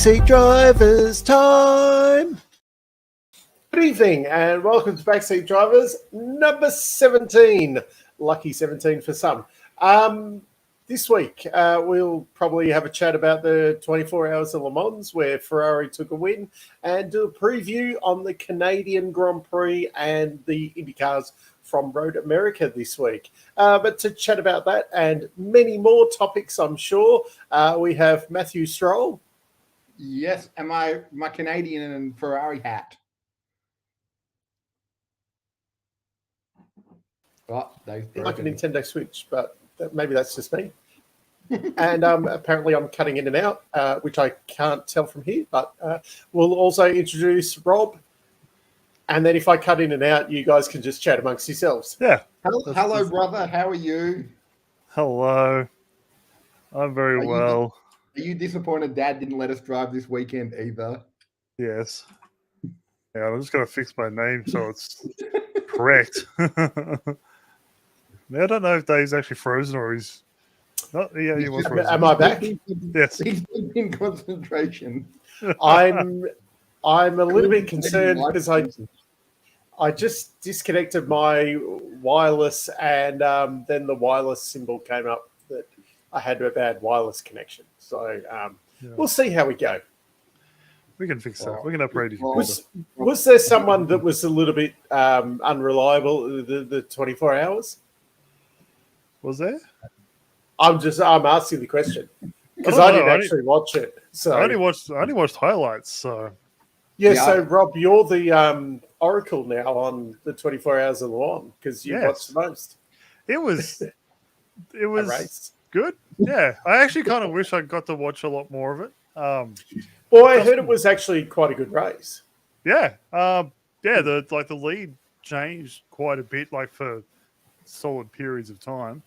Backseat Drivers time. Good evening and welcome to Backseat Drivers number 17. Lucky 17 for some. This week we'll probably have a chat about the 24 Hours of Le Mans where Ferrari took a win and do a preview on the Canadian Grand Prix and the IndyCars from Road America this week. But to chat about that and many more topics, I'm sure, we have Matthew Stroll. Yes, and my Canadian and Ferrari hat. Oh, like a Nintendo Switch, but maybe that's just me. And apparently I'm cutting in and out, which I can't tell from here, but we'll also introduce Rob. And then if I cut in and out, you guys can just chat amongst yourselves. Yeah. Hello, brother. How are you? Hello. I'm very well. Are you disappointed Dad didn't let us drive this weekend either? Yes. Yeah, I'm just going to fix my name so it's correct. Now, I don't know if Dave's actually frozen or he's not. Yeah, he was frozen. Am I back? Yes. He's in concentration. I'm a little bit concerned because I just disconnected my wireless and then the wireless symbol came up that I had a bad wireless connection. So We'll see how we go. We can fix that. We can upgrade it. Was there someone that was a little bit unreliable the 24 hours? Was there? I'm asking the question because I didn't actually watch it. So I only watched highlights. So yeah. So Rob, you're the oracle now on the 24 Hours of Le Mans because you watched the most. It was good. Yeah, I actually kind of wish I got to watch a lot more of it. Well, I heard it was actually quite a good race. Yeah, the lead changed quite a bit, like for solid periods of time.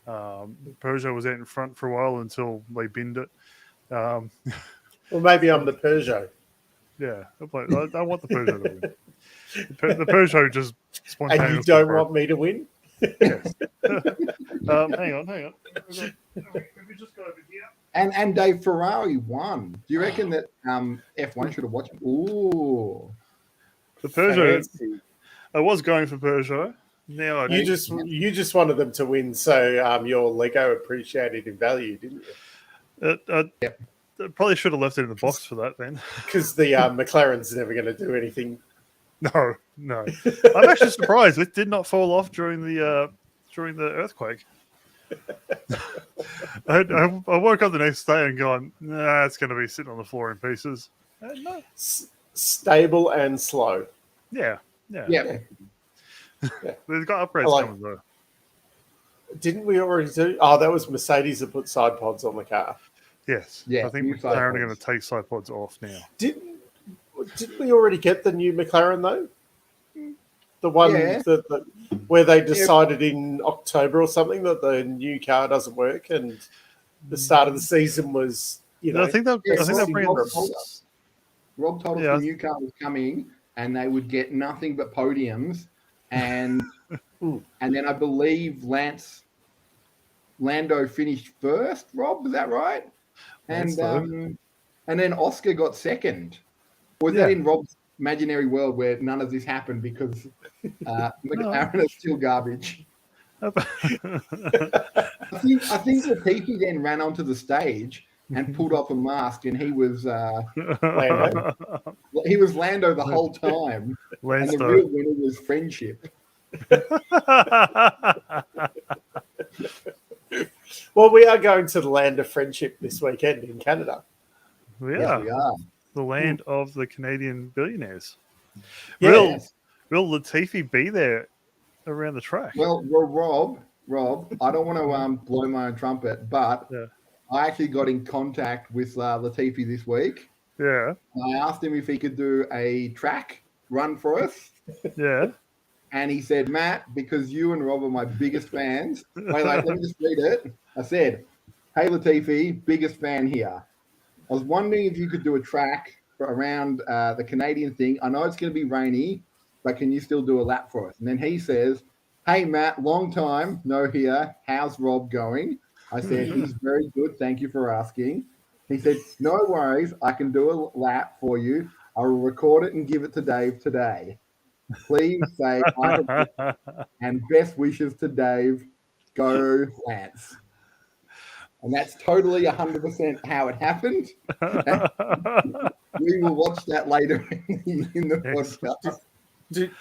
Peugeot was out in front for a while until they binned it. Well, maybe I'm the Peugeot. Yeah, I want the Peugeot to win. The Peugeot just spontaneously. And you don't want me to win? Yes. Hang on. Let me just go over here. And Dave, Ferrari won. Do you reckon that F1 should have watched? Ooh, the Peugeot. I was going for Peugeot. Now I you just wanted them to win, so your Lego appreciated in value, didn't you? I probably should have left it in the box for that then. Because the McLaren's never going to do anything. No. I'm actually surprised it did not fall off during the earthquake. I woke up the next day and gone, nah, it's going to be sitting on the floor in pieces. No. Stable and slow. Yeah. Yeah. They've got upgrades coming though. Didn't we already do? Oh, that was Mercedes that put side pods on the car. Yes. Yeah. I think McLaren are going to take side pods off now. Didn't we already get the new McLaren though? The one where they decided in October or something that the new car doesn't work, and the start of the season was, I think they're bringing. Rob told us the new car was coming, and they would get nothing but podiums, and then I believe Lando finished first. Rob, was that right? And then Oscar got second. Was that in Rob's imaginary world where none of this happened because McLaren is still garbage? I think Latifi then ran onto the stage and pulled off a mask, and he was Lando. He was Lando the whole time, and the real winner was friendship. Well, we are going to the land of friendship this weekend in Canada. Yes, we are. The land of the Canadian billionaires. Yes. Will Latifi be there around the track? Well, Rob, I don't want to blow my own trumpet, but I actually got in contact with Latifi this week. Yeah. I asked him if he could do a track run for us. Yeah. And he said, Matt, because you and Rob are my biggest fans. Let me just read it. I said, hey, Latifi, biggest fan here. I was wondering if you could do a track around the Canadian thing. I know it's going to be rainy, but can you still do a lap for us? And then he says, hey, Matt, long time, no here. How's Rob going? I said, he's very good. Thank you for asking. He said, "No worries, I can do a lap for you. I will record it and give it to Dave today. Please say I have and best wishes to Dave. Go Lance." And that's totally 100% how it happened. We will watch that later in the podcast.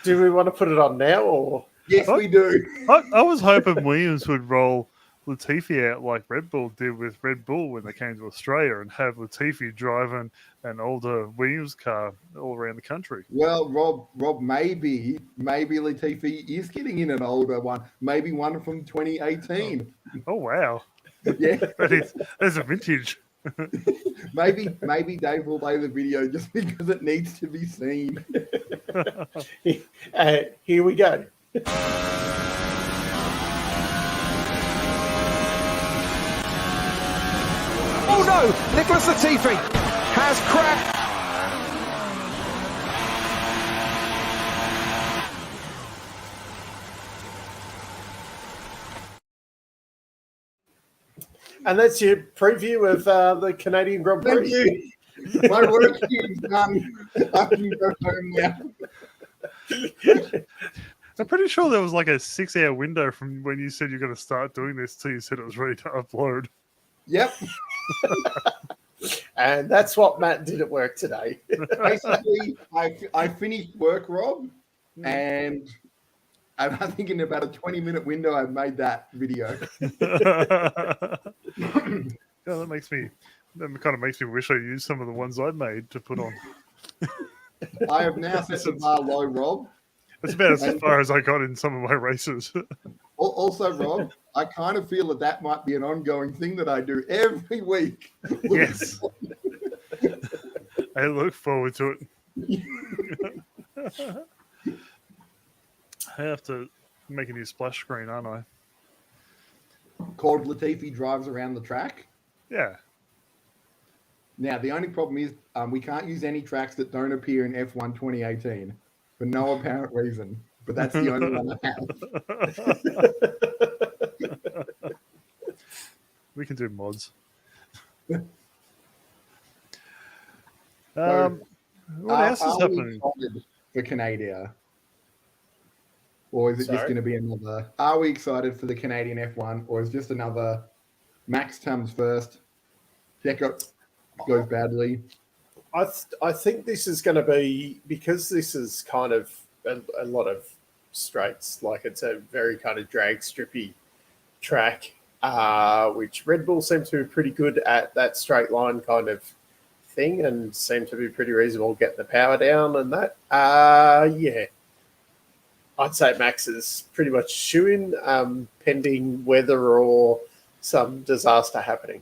Do we want to put it on now, or Yes, we do. I was hoping Williams would roll Latifi out like Red Bull did with Red Bull when they came to Australia and have Latifi driving an older Williams car all around the country. Well, Rob, maybe Latifi is getting in an older one, maybe one from 2018. Oh wow! Yeah, there's a vintage. maybe Dave will play the video just because it needs to be seen. Here we go. Oh no! Nicholas Latifi has crashed. And that's your preview of the Canadian Grand Prix. Thank you. My work here is done. I can go home now. I'm pretty sure there was like a 6-hour window from when you said you're going to start doing this till you said it was ready to upload. Yep. And that's what Matt did at work today. Basically, I finished work, Rob, and I think in about a 20-minute window, I've made that video. Yeah, that kind of makes me wish I used some of the ones I made to put on. I have now set the bar low, Rob. That's about as far as I got in some of my races. Also, Rob, I kind of feel that might be an ongoing thing that I do every week. Yes. I look forward to it. I have to make a new splash screen, aren't I? Called Latifi Drives Around the Track. Yeah. Now, the only problem is we can't use any tracks that don't appear in F1 2018 for no apparent reason. But that's the only one I have. We can do mods. So, what else is happening? For Canada? Or is it just Sorry? going to be another? Are we excited for the Canadian F1? Or is just another Max comes first, Checo goes badly? I think this is going to be, because this is kind of a lot of straights, like it's a very kind of drag strippy track, which Red Bull seems to be pretty good at that straight line kind of thing and seem to be pretty reasonable getting the power down and that. Yeah. I'd say Max is pretty much shoo-in, pending weather or some disaster happening.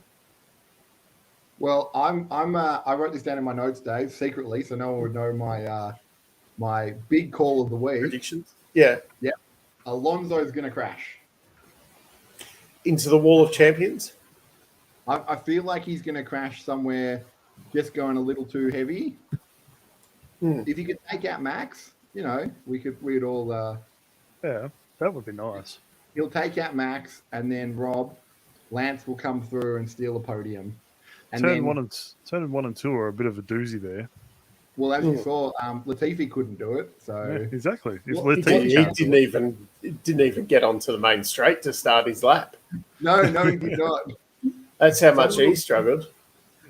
Well, I wrote this down in my notes, Dave, secretly, so no one would know my big call of the week. Predictions? Yeah. Yeah. Alonso is going to crash. Into the wall of champions? I feel like he's going to crash somewhere just going a little too heavy. If you could take out Max, we'd all... Yeah, that would be nice. He'll take out Max, and then Lance will come through and steal a podium. And turn one and two are a bit of a doozy there. Well, as you saw, Latifi couldn't do it. So Yeah, exactly. If He didn't even get onto the main straight to start his lap. No, he did not. That's how much he struggled.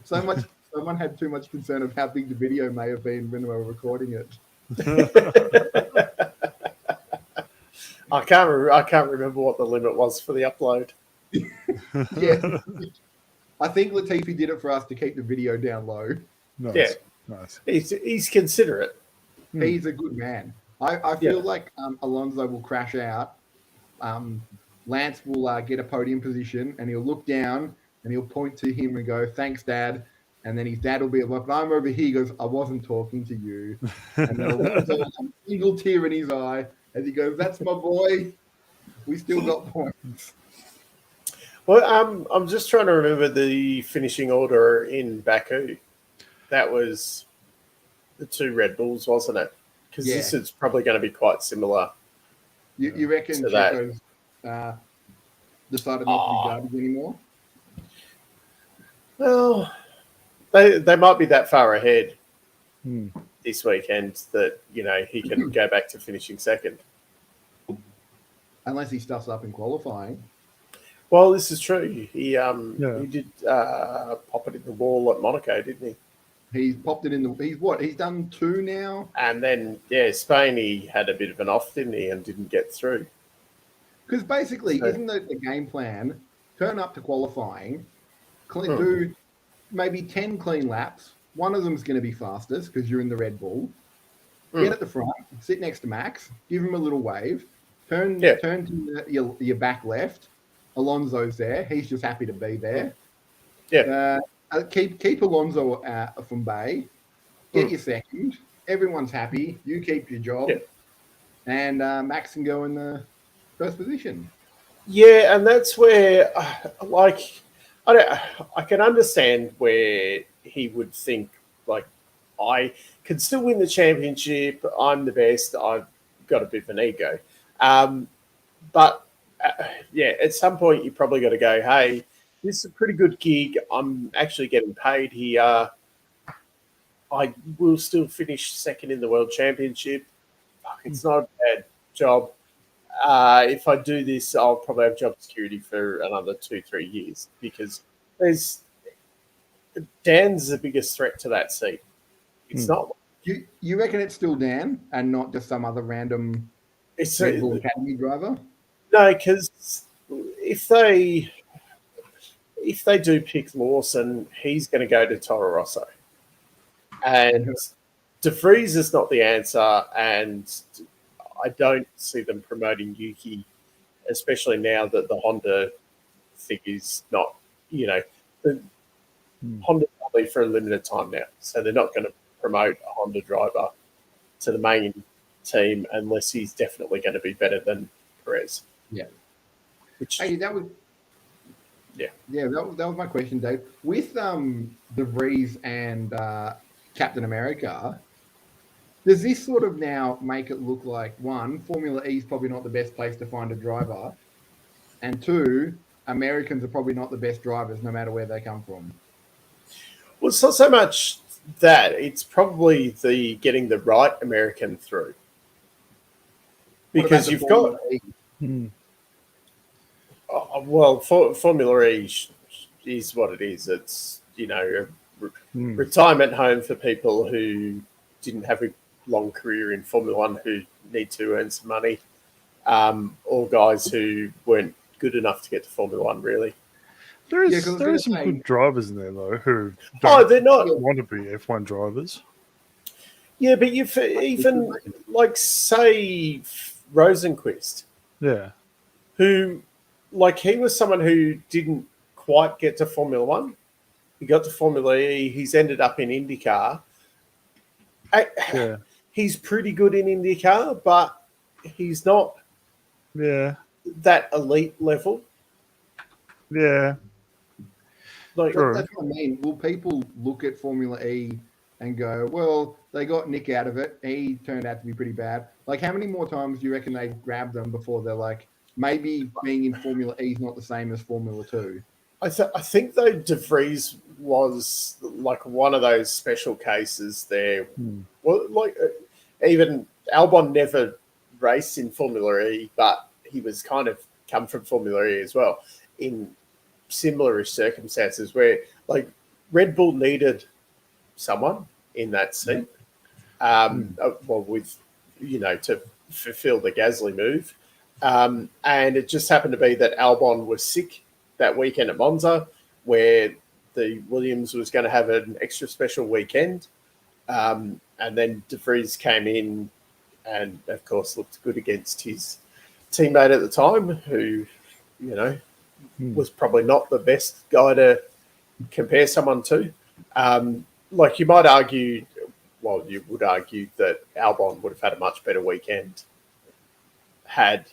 Someone had too much concern of how big the video may have been when we were recording it. I can't remember what the limit was for the upload. Yeah. I think Latifi did it for us to keep the video down low. Nice. Yeah. Nice. He's considerate. He's a good man. I feel like Alonso will crash out. Lance will get a podium position, and he'll look down and he'll point to him and go, "Thanks, Dad." And then his dad will be like, "I'm over here." He goes, "I wasn't talking to you." And then Alonso will have a single tear in his eye as he goes, "That's my boy. We still got points." Well, I'm just trying to remember the finishing order in Baku. That was the two Red Bulls, wasn't it? Because this is probably going to be quite similar. You reckon to that. Checo's decided not to be garbage anymore? Well, they might be that far ahead Hmm. this weekend that he can go back to finishing second. Unless he stuffs up in qualifying. Well, this is true. He Yeah. he did pop it in the wall at Monaco, didn't he? He's popped it in the. He's done 2 now. And then Spain, he had a bit of an off, didn't he, and didn't get through. Because basically, So- isn't the game plan turn up to qualifying, do maybe 10 clean laps? One of them's going to be fastest because you're in the Red Bull. Get at the front, sit next to Max, give him a little wave, turn to your back left. Alonso's there. He's just happy to be there. Yeah. Keep Alonso from Bay. Get your second. Everyone's happy. You keep your job. Yeah. And Max can go in the first position. Yeah, and that's where, I can understand where he would think, like, I can still win the championship. I'm the best. I've got a bit of an ego. But, at some point, you probably got to go, hey, this is a pretty good gig. I'm actually getting paid here. I will still finish second in the World Championship. It's not a bad job. If I do this, I'll probably have job security for another 2-3 years because Dan's the biggest threat to that seat. It's not. You reckon it's still Dan and not just some other random Red Bull Academy driver? No, because if they do pick Lawson, he's going to go to Toro Rosso. And De Vries is not the answer, and I don't see them promoting Yuki, especially now that the Honda thing is not, Honda's only for a limited time now, so they're not going to promote a Honda driver to the main team unless he's definitely going to be better than Perez. Yeah. That was my question, Dave. With De Vries and Captain America, does this sort of now make it look like, one, Formula E is probably not the best place to find a driver, and two, Americans are probably not the best drivers no matter where they come from? Well, it's not so much that. It's probably the getting the right American through. Because you've got... Formula E is what it is. It's, a retirement home for people who didn't have a long career in Formula One who need to earn some money, or guys who weren't good enough to get to Formula One, really. There is some good drivers in there, though, who they're not want to be F1 drivers. Yeah, but you've even, say, Rosenquist. Yeah. Who, he was someone who didn't quite get to Formula One. He got to Formula E. He's ended up in IndyCar. He's pretty good in IndyCar, but he's not that elite level. Yeah. That's what I mean. Will people look at Formula E and go, well, they got Nick out of it. He turned out to be pretty bad. How many more times do you reckon they grab them before they're like, maybe being in Formula E is not the same as Formula 2? I think, though, De Vries was, one of those special cases there. Well, even Albon never raced in Formula E, but he was kind of come from Formula E as well in similar circumstances where, Red Bull needed someone in that seat. With, to fulfill the Gasly move. And it just happened to be that Albon was sick that weekend at Monza, where the Williams was going to have an extra special weekend. And then De Vries came in and, of course, looked good against his teammate at the time, who, was probably not the best guy to compare someone to. You might argue, you would argue that Albon would have had a much better weekend had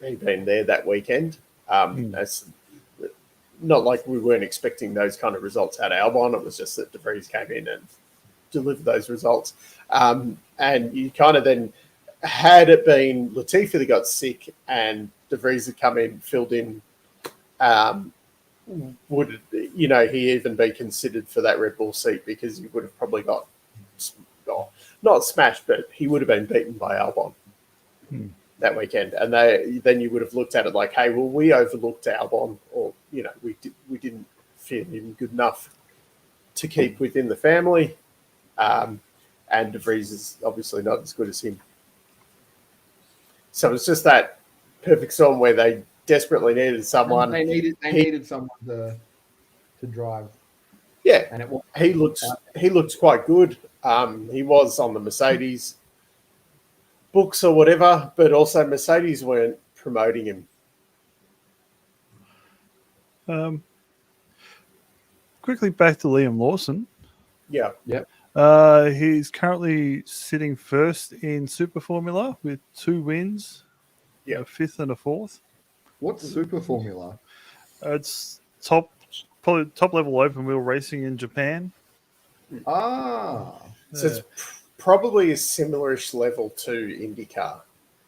he been there that weekend. That's not like we weren't expecting those kind of results out of Albon. It was just that De Vries came in and delivered those results. And you kind of then, had it been Latifi that got sick and De Vries had come in, filled in, would, he even be considered for that Red Bull seat because he would have probably got, not smashed, but he would have been beaten by Albon that weekend. And then you would have looked at it like, hey, well, we overlooked Albon, or, we didn't feel him good enough to keep within the family. And De Vries is obviously not as good as him. So it's just that perfect storm where they desperately needed someone. They needed someone to drive. Yeah, and he looks quite good. He was on the Mercedes books or whatever, but also Mercedes weren't promoting him. Quickly back to Liam Lawson. Yeah. He's currently sitting first in Super Formula with 2 wins, a 5th and a 4th. What's Super Formula? It's probably top level open wheel racing in Japan. So it's probably a similarish level to IndyCar.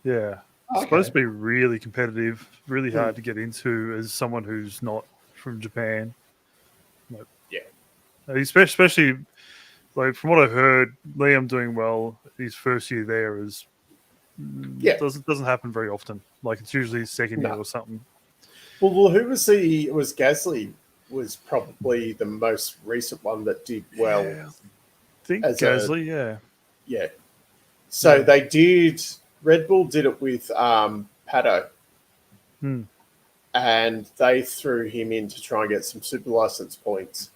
Yeah. It's supposed to be really competitive, really hard to get into as someone who's not from Japan. Especially like from what I heard, Liam doing well his first year there doesn't happen very often. Like it's usually his second year or something. Well, who was was Gasly was probably the most recent one that did well. Yeah, I think Gasly, yeah. So they did. Red Bull did it with Pato, and they threw him in to try and get some super license points.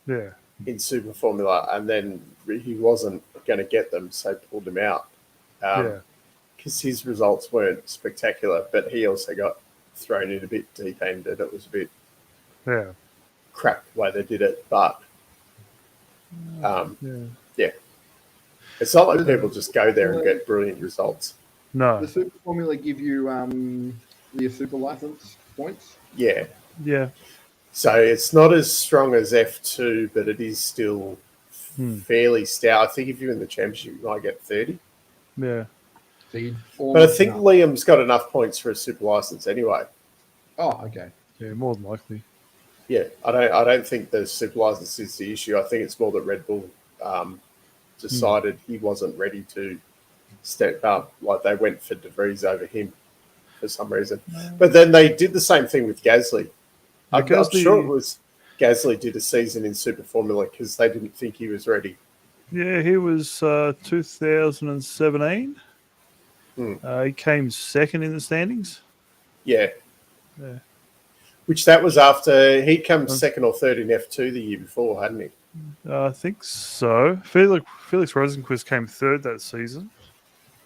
Yeah. In Super Formula, and then he wasn't going to get them, so pulled him out. Because his results weren't spectacular, but he also got thrown in a bit deep-ended. It was a bit crap the way they did it, but it's not like people just go there and get brilliant results. No. The Super Formula give you your super license points? Yeah. Yeah. So it's not as strong as F2, but it is still fairly stout. I think if you're in the championship, you might get 30. Yeah. But I think Liam's got enough points for a super license anyway. Oh, okay. Yeah, more than likely. Yeah, I don't think the super license is the issue. I think it's more that Red Bull decided he wasn't ready to step up. Like they went for De Vries over him for some reason. But then they did the same thing with Gasly. I'm sure it was Gasly did a season in Super Formula because they didn't think he was ready. Yeah, he was 2017. He came second in the standings. Yeah. Which that was after he'd come second or third in F2 the year before, hadn't he? I think so. Felix Rosenquist came third that season.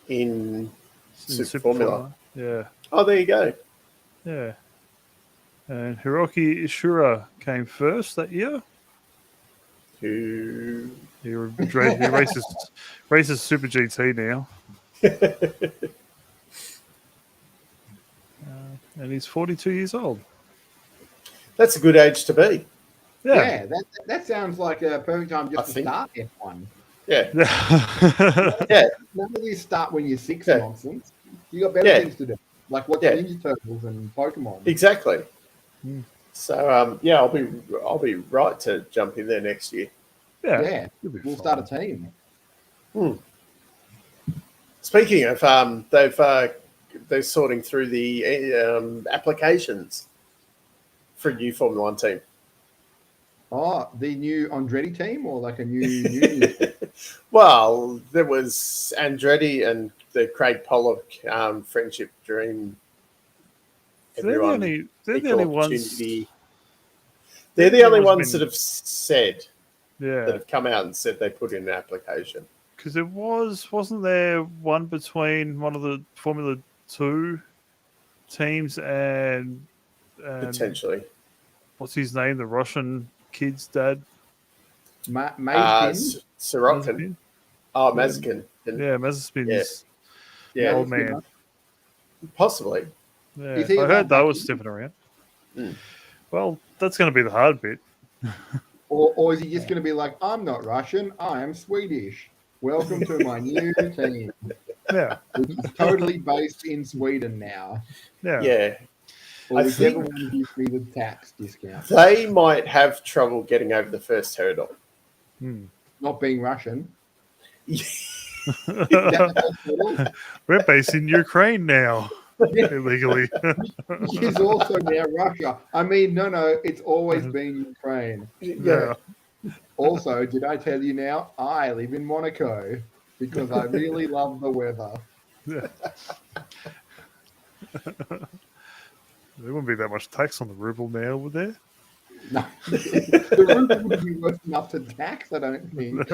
In Super Formula. Yeah. Oh, there you go. Yeah. And Hiroki Ishura came first that year. He races Super GT now. And he's 42 years old. That's a good age to be. Yeah, that sounds like a perfect time to start F1. Yeah. None of these start when you're 6 nonsense. You got better things to do, like watch Ninja Turtles and Pokemon. Exactly. So I'll be right to jump in there next year. Yeah. We'll start a team. Speaking of, they're sorting through the applications for a new Formula One team. Oh, the new Andretti team, or like a new Well, there was Andretti and the Craig Pollock friendship dream. They're the only ones. They're the only ones that have said, that have come out and said they put in an application. Because there wasn't there one between one of the Formula 2 teams and potentially. What's his name? The Russian kid's dad? Sorokin. Oh, Mazepin. Yeah, Mazepin's old man. Possibly. Yeah, I heard that was stepping around. Well, that's going to be the hard bit. or is he just going to be like, I'm not Russian, I am Swedish. Welcome to my new team. Yeah. It's totally based in Sweden now. Yeah. Or I whichever think- one gives me the tax discount. They might have trouble getting over the first hurdle. Not being Russian. We're That hurdle, based in Ukraine now, illegally. which is also now Russia. I mean, no, it's always been Ukraine. Yeah. Also, did I tell you now? I live in Monaco because I really love the weather. Yeah. There wouldn't be that much tax on the ruble now, would there? No, the ruble would be worth enough to tax, I don't think.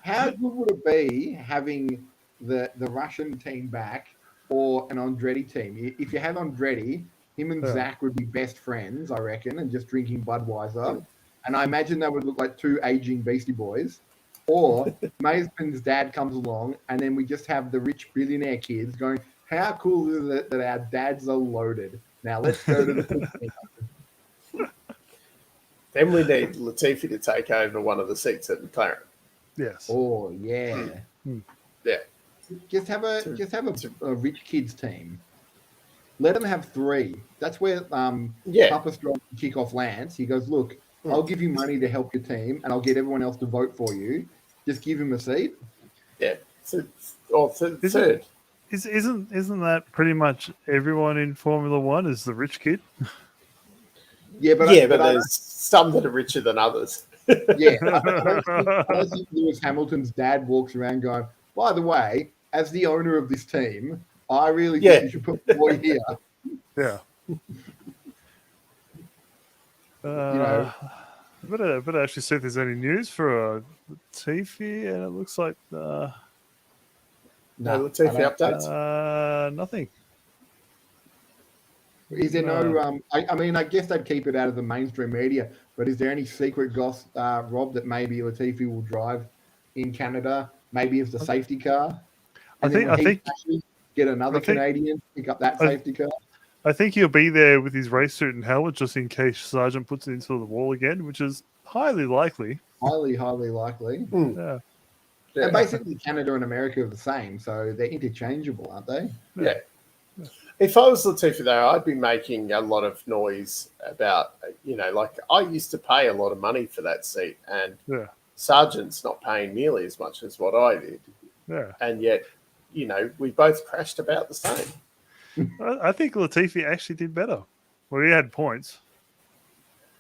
How good would it be having the Russian team back or an Andretti team? If you had Andretti, him and Yeah. Zach would be best friends, I reckon, and just drinking Budweiser. And I imagine they would look like two aging Beastie Boys. Or Mazeman's dad comes along, and then we just have the rich billionaire kids going, how cool is it that our dads are loaded? Now let's go to the casino. Then we need Latifi to take over one of the seats at McLaren. Yes. Oh yeah. Yeah. Just have a rich kids team. Let them have three. That's where Papa Strong can kick off Lance. He goes, look, I'll give you money to help your team, and I'll get everyone else to vote for you. Just give him a seat. Yeah. Third. Isn't that pretty much everyone in Formula One is the rich kid? Yeah, but but there's some that are richer than others. Yeah, I don't think Lewis Hamilton's dad walks around going, by the way, as the owner of this team, I really think you should put the boy here. Yeah. Better actually see if there's any news for Latifi, and it looks like No, Latifi updates. nothing. Is there no? I mean, I guess they'd keep it out of the mainstream media. But is there any secret goss, Rob, that maybe Latifi will drive in Canada? Maybe as the safety car. I think get another Canadian pick up that safety car. I think he'll be there with his race suit and helmet just in case Sargent puts it into the wall again, which is highly likely. Highly likely. Yeah. And basically, Canada and America are the same, so they're interchangeable, aren't they? Yeah. If I was Latifi, though, I'd be making a lot of noise about, like I used to pay a lot of money for that seat, and Sargent's not paying nearly as much as what I did. Yeah. And yet, we both crashed about the same. I think Latifi actually did better. Well, he had points.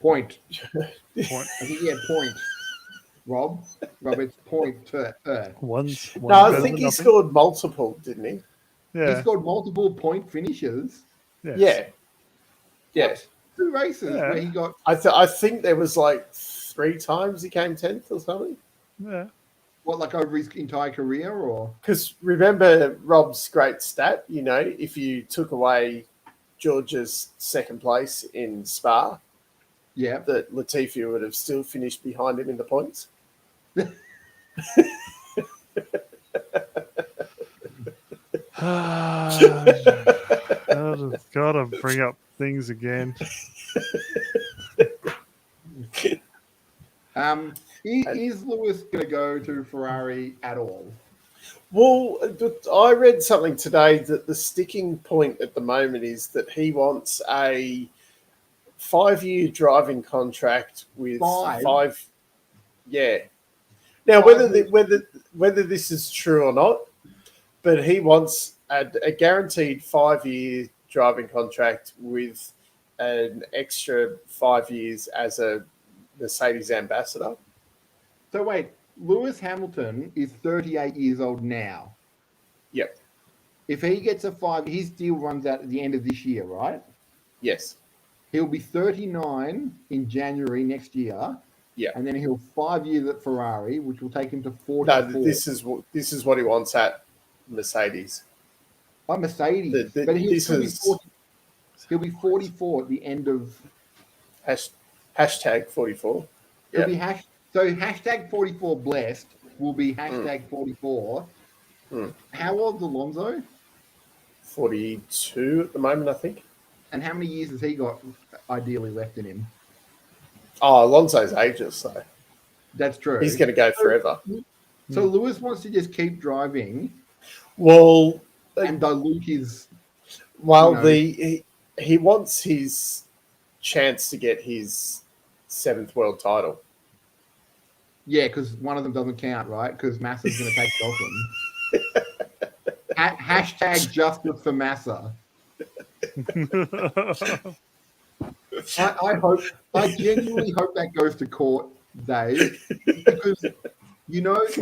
Point. I think he had point. Rob, it's point. I think he scored multiple, didn't he? Yeah. He scored multiple point finishes. Yes. Yeah. 2 races where he got. I think there was like 3 times he came 10th or something. Yeah. What, like over his entire career, or? Because remember Rob's great stat, if you took away George's second place in Spa, that Latifi would have still finished behind him in the points. Gotta bring up things again. Is Lewis going to go to Ferrari at all? Well, I read something today that the sticking point at the moment is that he wants a 5-year driving contract with 5. Yeah. Now, whether this is true or not, but he wants a guaranteed 5-year driving contract with an extra 5 years as a Mercedes ambassador. So wait, Lewis Hamilton is 38 years old now. Yep. If he gets a 5, his deal runs out at the end of this year, right? Yes. He'll be 39 in January next year. Yeah. And then he'll 5 years at Ferrari, which will take him to 44. No, this is what he wants at Mercedes. By Mercedes. But he'll be 44 at the end of... Hashtag 44. It'll be so hashtag 44 blessed will be hashtag 44. How old's Alonso? 42 at the moment, I think. And how many years has he got ideally left in him? Oh, Alonso's ages, so that's true. He's going to go forever. So Lewis wants to just keep driving. Well, and dilute his. Well, you know, he wants his chance to get his 7th world title. yeah, because one of them doesn't count, right? Because Massa's going to take it off him. Hashtag justice for Massa. I genuinely hope that goes to court, Dave, because what's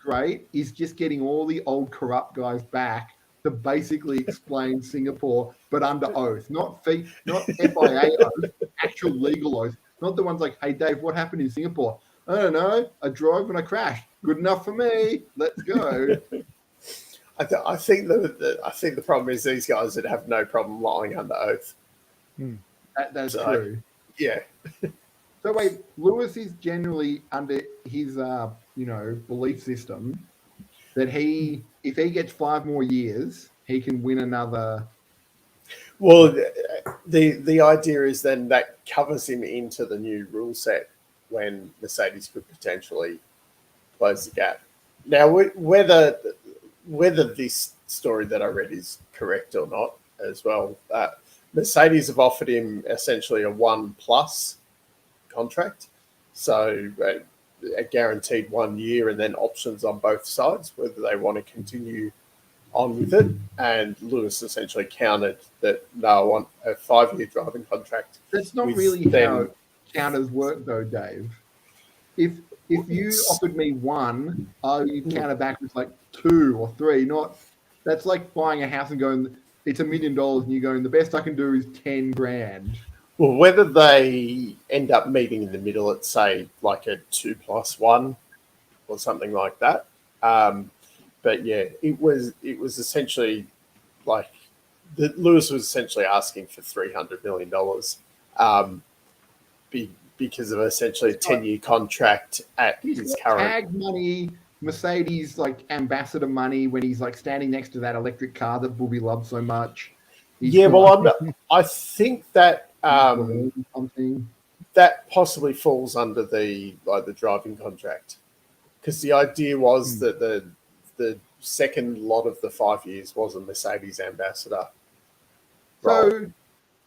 great is just getting all the old corrupt guys back to basically explain Singapore, but under oath, not FIA oath, actual legal oath, not the ones like, hey Dave, what happened in Singapore? I don't know. I drove and I crashed. Good enough for me. Let's go. I think the problem is these guys would have no problem lying under oath. That's true. Yeah. So wait, Lewis is generally under his belief system that if he gets 5 more years, he can win another. Well, the idea is then that covers him into the new rule set when Mercedes could potentially close the gap. Now, whether this story that I read is correct or not as well, Mercedes have offered him essentially a 1+ contract. So a guaranteed 1 year and then options on both sides, whether they want to continue on with it. And Lewis essentially countered that, no, I want a 5-year driving contract. That's not really how counters work, though, Dave. If you offered me 1, you'd counter back with like 2 or 3. That's like buying a house and going, it's $1 million, and you're going, the best I can do is 10 grand. Well, whether they end up meeting in the middle at, say, like a 2+1 or something like that. But yeah, it was essentially like Lewis was essentially asking for $300 million because of essentially a 10-year contract at his current tag money, Mercedes like ambassador money when he's like standing next to that electric car that Booby loved so much. I think that something that possibly falls under the driving contract, because the idea was that the second lot of the 5 years was a Mercedes ambassador. So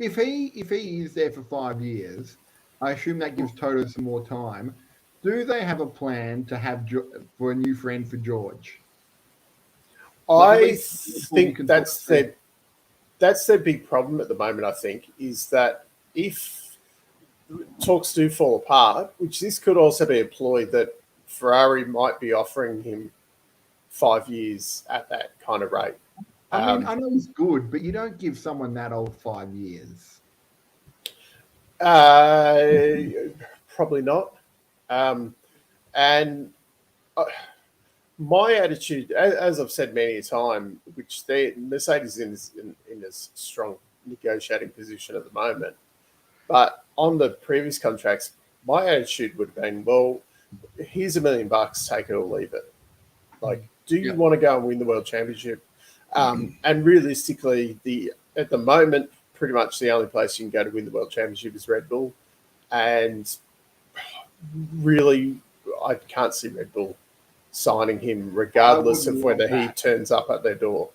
if he is there for 5 years, I assume that gives Toto some more time. Do they have a plan to have for a new friend for George? I think that's their big problem at the moment. I think is that if talks do fall apart, which this could also be a ploy that Ferrari might be offering him 5 years at that kind of rate. I mean, I know he's good, but you don't give someone that old 5 years. Probably not. My attitude, as I've said many a time, which Mercedes is in a strong negotiating position at the moment, but on the previous contracts, my attitude would have been, well, here's $1 million, take it or leave it. Like, do you want to go and win the World Championship? And realistically, at the moment, pretty much the only place you can go to win the World Championship is Red Bull. And really, I can't see Red Bull signing him regardless of whether he turns up at their door.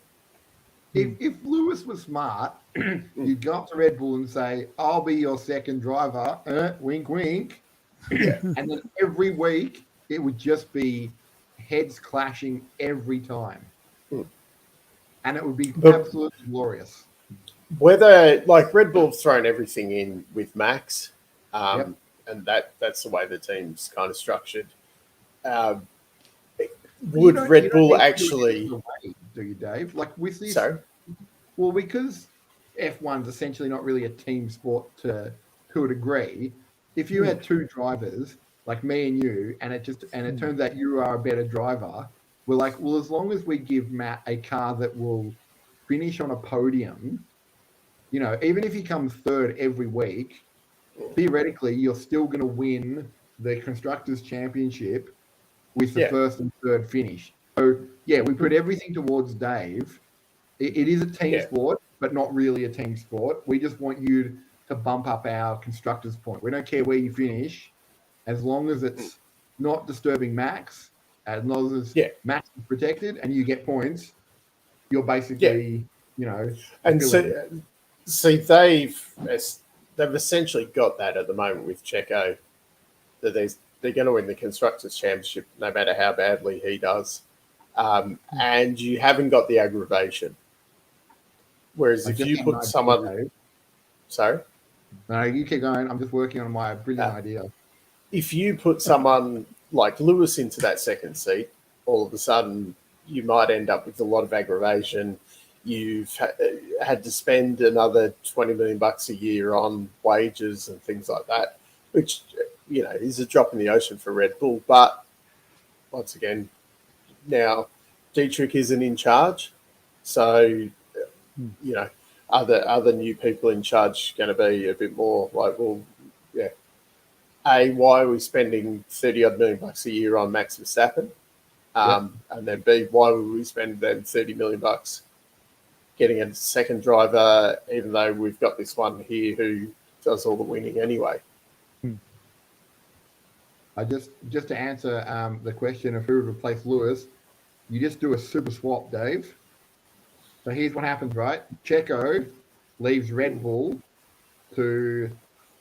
If Lewis was smart, you'd go up to Red Bull and say, I'll be your second driver, wink, wink. Yeah. And then every week, it would just be heads clashing every time. And it would be absolutely glorious. Whether, like, Red Bull have thrown everything in with Max, and that's the way the team's kind of structured. Would Red Bull actually... Do you, Dave? Like with this... Sorry? Well, because F1's essentially not really a team sport to a degree, if you had 2 drivers, like me and you, and it turns out you are a better driver, we're like, well, as long as we give Matt a car that will finish on a podium, even if he comes third every week, theoretically, you're still going to win the Constructors' Championship with the first and third finish. So, we put everything towards Dave. It is a team sport, but not really a team sport. We just want you to bump up our Constructors' point. We don't care where you finish, as long as it's not disturbing Max, as long as Max is protected and you get points, you're basically And ability. see, they've essentially got that at the moment with Checo, that they're going to win the Constructors' Championship no matter how badly he does. And you haven't got the aggravation. Whereas if you put someone... Sorry? No, you keep going. I'm just working on my brilliant idea. If you put someone like Lewis into that second seat, all of a sudden you might end up with a lot of aggravation. You've had to spend another $20 million a year on wages and things like that, which, is a drop in the ocean for Red Bull. But once again, now Dietrich isn't in charge. So, other new people in charge going to be a bit more like, well, yeah. A, why are we spending 30-odd million bucks a year on Max Verstappen? And then B, why would we spend then $30 million bucks getting a second driver, even though we've got this one here who does all the winning anyway? I just to answer the question of who would replace Lewis, you just do a super swap, Dave. So here's what happens, right? Checo leaves Red Bull to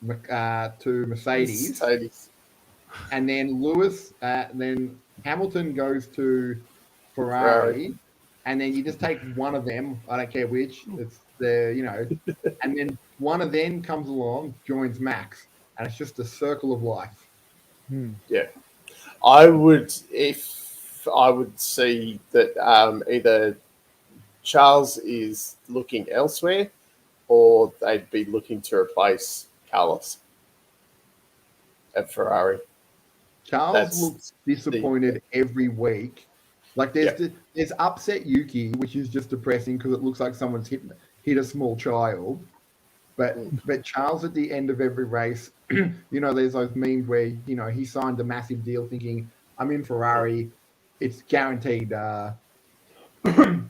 Mercedes, and then then Hamilton goes to Ferrari, and then you just take one of them. I don't care which. It's and then one of them comes along, joins Max, and it's just a circle of life. Yeah, I would see that either Charles is looking elsewhere, or they'd be looking to replace Carlos at Ferrari. Charles looks disappointed every week. Like there's upset Yuki, which is just depressing because it looks like someone's hit a small child. But Charles at the end of every race, there's those memes where he signed a massive deal thinking, I'm in Ferrari, it's guaranteed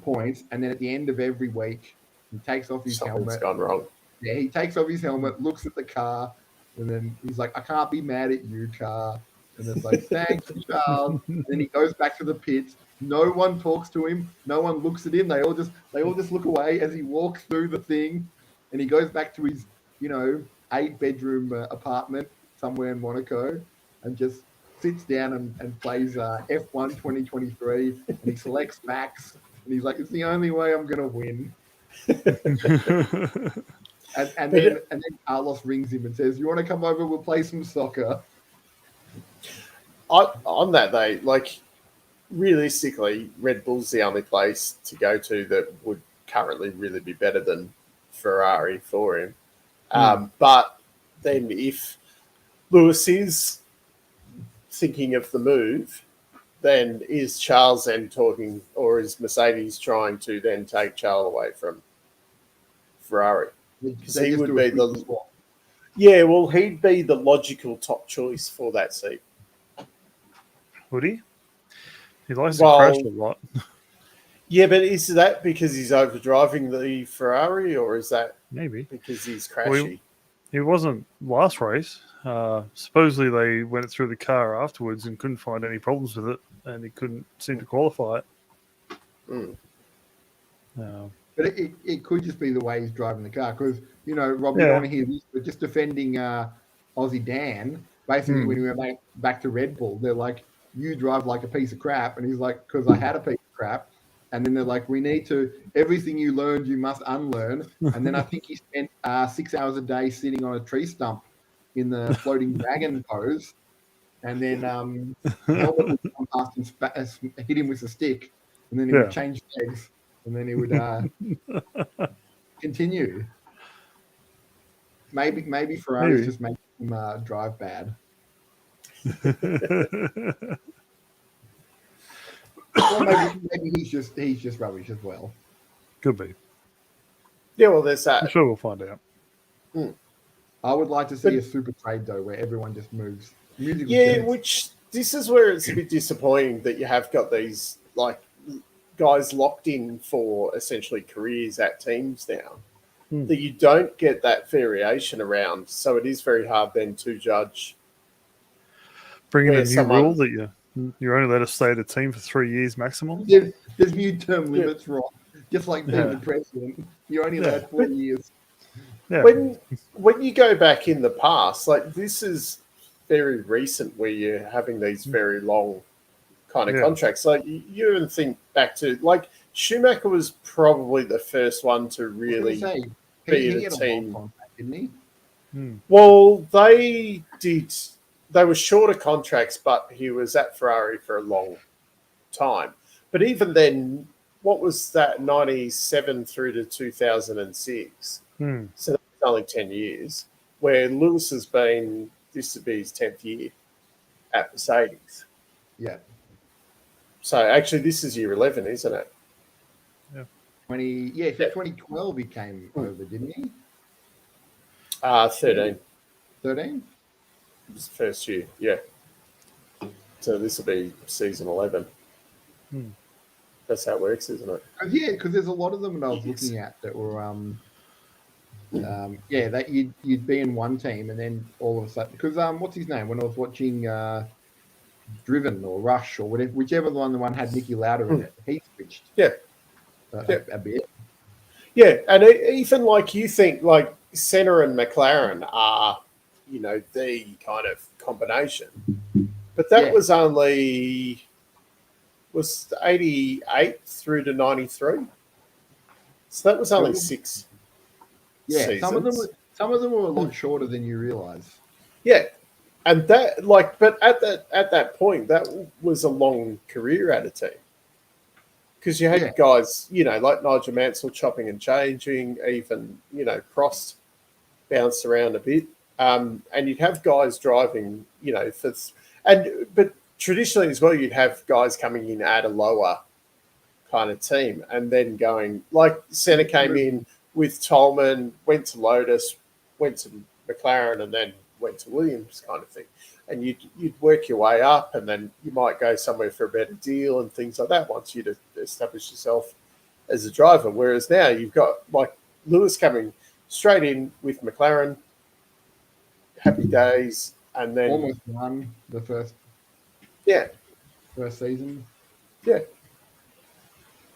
points, and then at the end of every week he takes off his helmet. Something's gone wrong. Yeah, he takes off his helmet, looks at the car, and then he's like, I can't be mad at you, car. And it's like, thanks, Charles. And then he goes back to the pits. No one talks to him. No one looks at him. They all just look away as he walks through the thing, and he goes back to his 8-bedroom apartment somewhere in Monaco, and just sits down and plays F1 2023, and he selects Max, and he's like, it's the only way I'm gonna win. and then Carlos rings him and says, you want to come over, we'll play some soccer. On that though, like, realistically, Red Bull's the only place to go to that would currently really be better than Ferrari for him. But then if Lewis is thinking of the move, then is Charles then talking, or is Mercedes trying to then take Charles away from Ferrari? Because he would be he'd be the logical top choice for that seat. Would he? He likes to crash a lot. Yeah, but is that because he's overdriving the Ferrari, or is that maybe because he's crashy? He wasn't last race. Supposedly they went through the car afterwards and couldn't find any problems with it, and he couldn't seem to qualify it. But it could just be the way he's driving the car, because Rob, you want to hear this, but just defending Aussie Dan. Basically, when he went back to Red Bull, they're like, you drive like a piece of crap. And he's like, because I had a piece of crap. And then they're like, we need to, everything you learned, you must unlearn. And then I think he spent 6 hours a day sitting on a tree stump in the floating dragon pose. And then Helmut would come past and hit him with a stick. And then he would change legs. And then he would continue. Maybe Ferrari's just making him drive bad. Or maybe he's just rubbish as well. Could be. Yeah, well, there's that. I'm sure we'll find out. I would like to see a super trade though, where everyone just moves. Which this is where it's a bit disappointing that you have got these like guys locked in for essentially careers at teams now. That you don't get that variation around, so it is very hard then to judge. Bringing a new rule that you're only allowed to stay at a team for 3 years maximum. There's new term limits, right? Just like being the president, you're only allowed 4 years. Yeah. When you go back in the past, like this is very recent where you're having these very long kind of contracts. Like you even think back to like Schumacher was probably the first one to really be in a team. Contract, didn't he? Well, they did. They were shorter contracts, but he was at Ferrari for a long time. But even then, what was that? 97 through to 2006. So that's only 10 years. Where Lewis has been. This would be his 10th year at Mercedes. Yeah. So actually, this is year 11, isn't it? Yeah. 2012 he came over, didn't he? 13. 13? It was the first year, yeah. So this will be season 11. That's how it works, isn't it? Yeah, because there's a lot of them that I was looking at that were, that you'd be in one team and then all of a sudden, because what's his name? When I was watching Driven or Rush or whatever, whichever the one had Nicky Lauda in it, he switched. A bit. Yeah, and even like you think like Senna and McLaren are, the kind of combination, but that was only 88 through to 93, so that was only 6. Yeah, seasons. some of them were a lot shorter than you realize. Yeah, and that but at that point, that was a long career at a team. Because you had guys, like Nigel Mansell chopping and changing, even, Prost bounced around a bit. And you'd have guys driving, but traditionally as well, you'd have guys coming in at a lower kind of team and then going, like Senna came in with Tolman, went to Lotus, went to McLaren, and then went to Williams kind of thing. And you'd work your way up, and then you might go somewhere for a better deal and things like that once you'd establish yourself as a driver. Whereas now you've got like Lewis coming straight in with McLaren, happy days, and then almost won the first season. Yeah,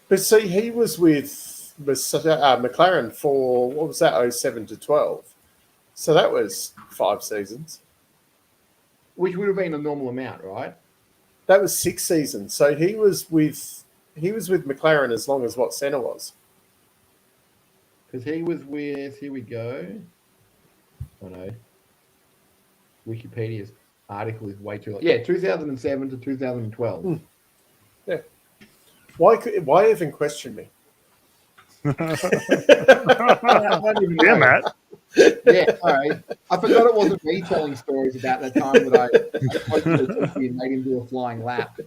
but see, he was with McLaren for what was that? 07 to 12. So that was 5 seasons. Which would have been a normal amount, right? That was 6 seasons. So he was with McLaren as long as what Senna was. Because he was with, here we go. Oh no. Wikipedia's article is way too long. Yeah, 2007 to 2012. Yeah. Why even question me? Yeah, Matt. Yeah, sorry. I forgot it wasn't me telling stories about that time that I spoke to the TV and made him do a flying lap.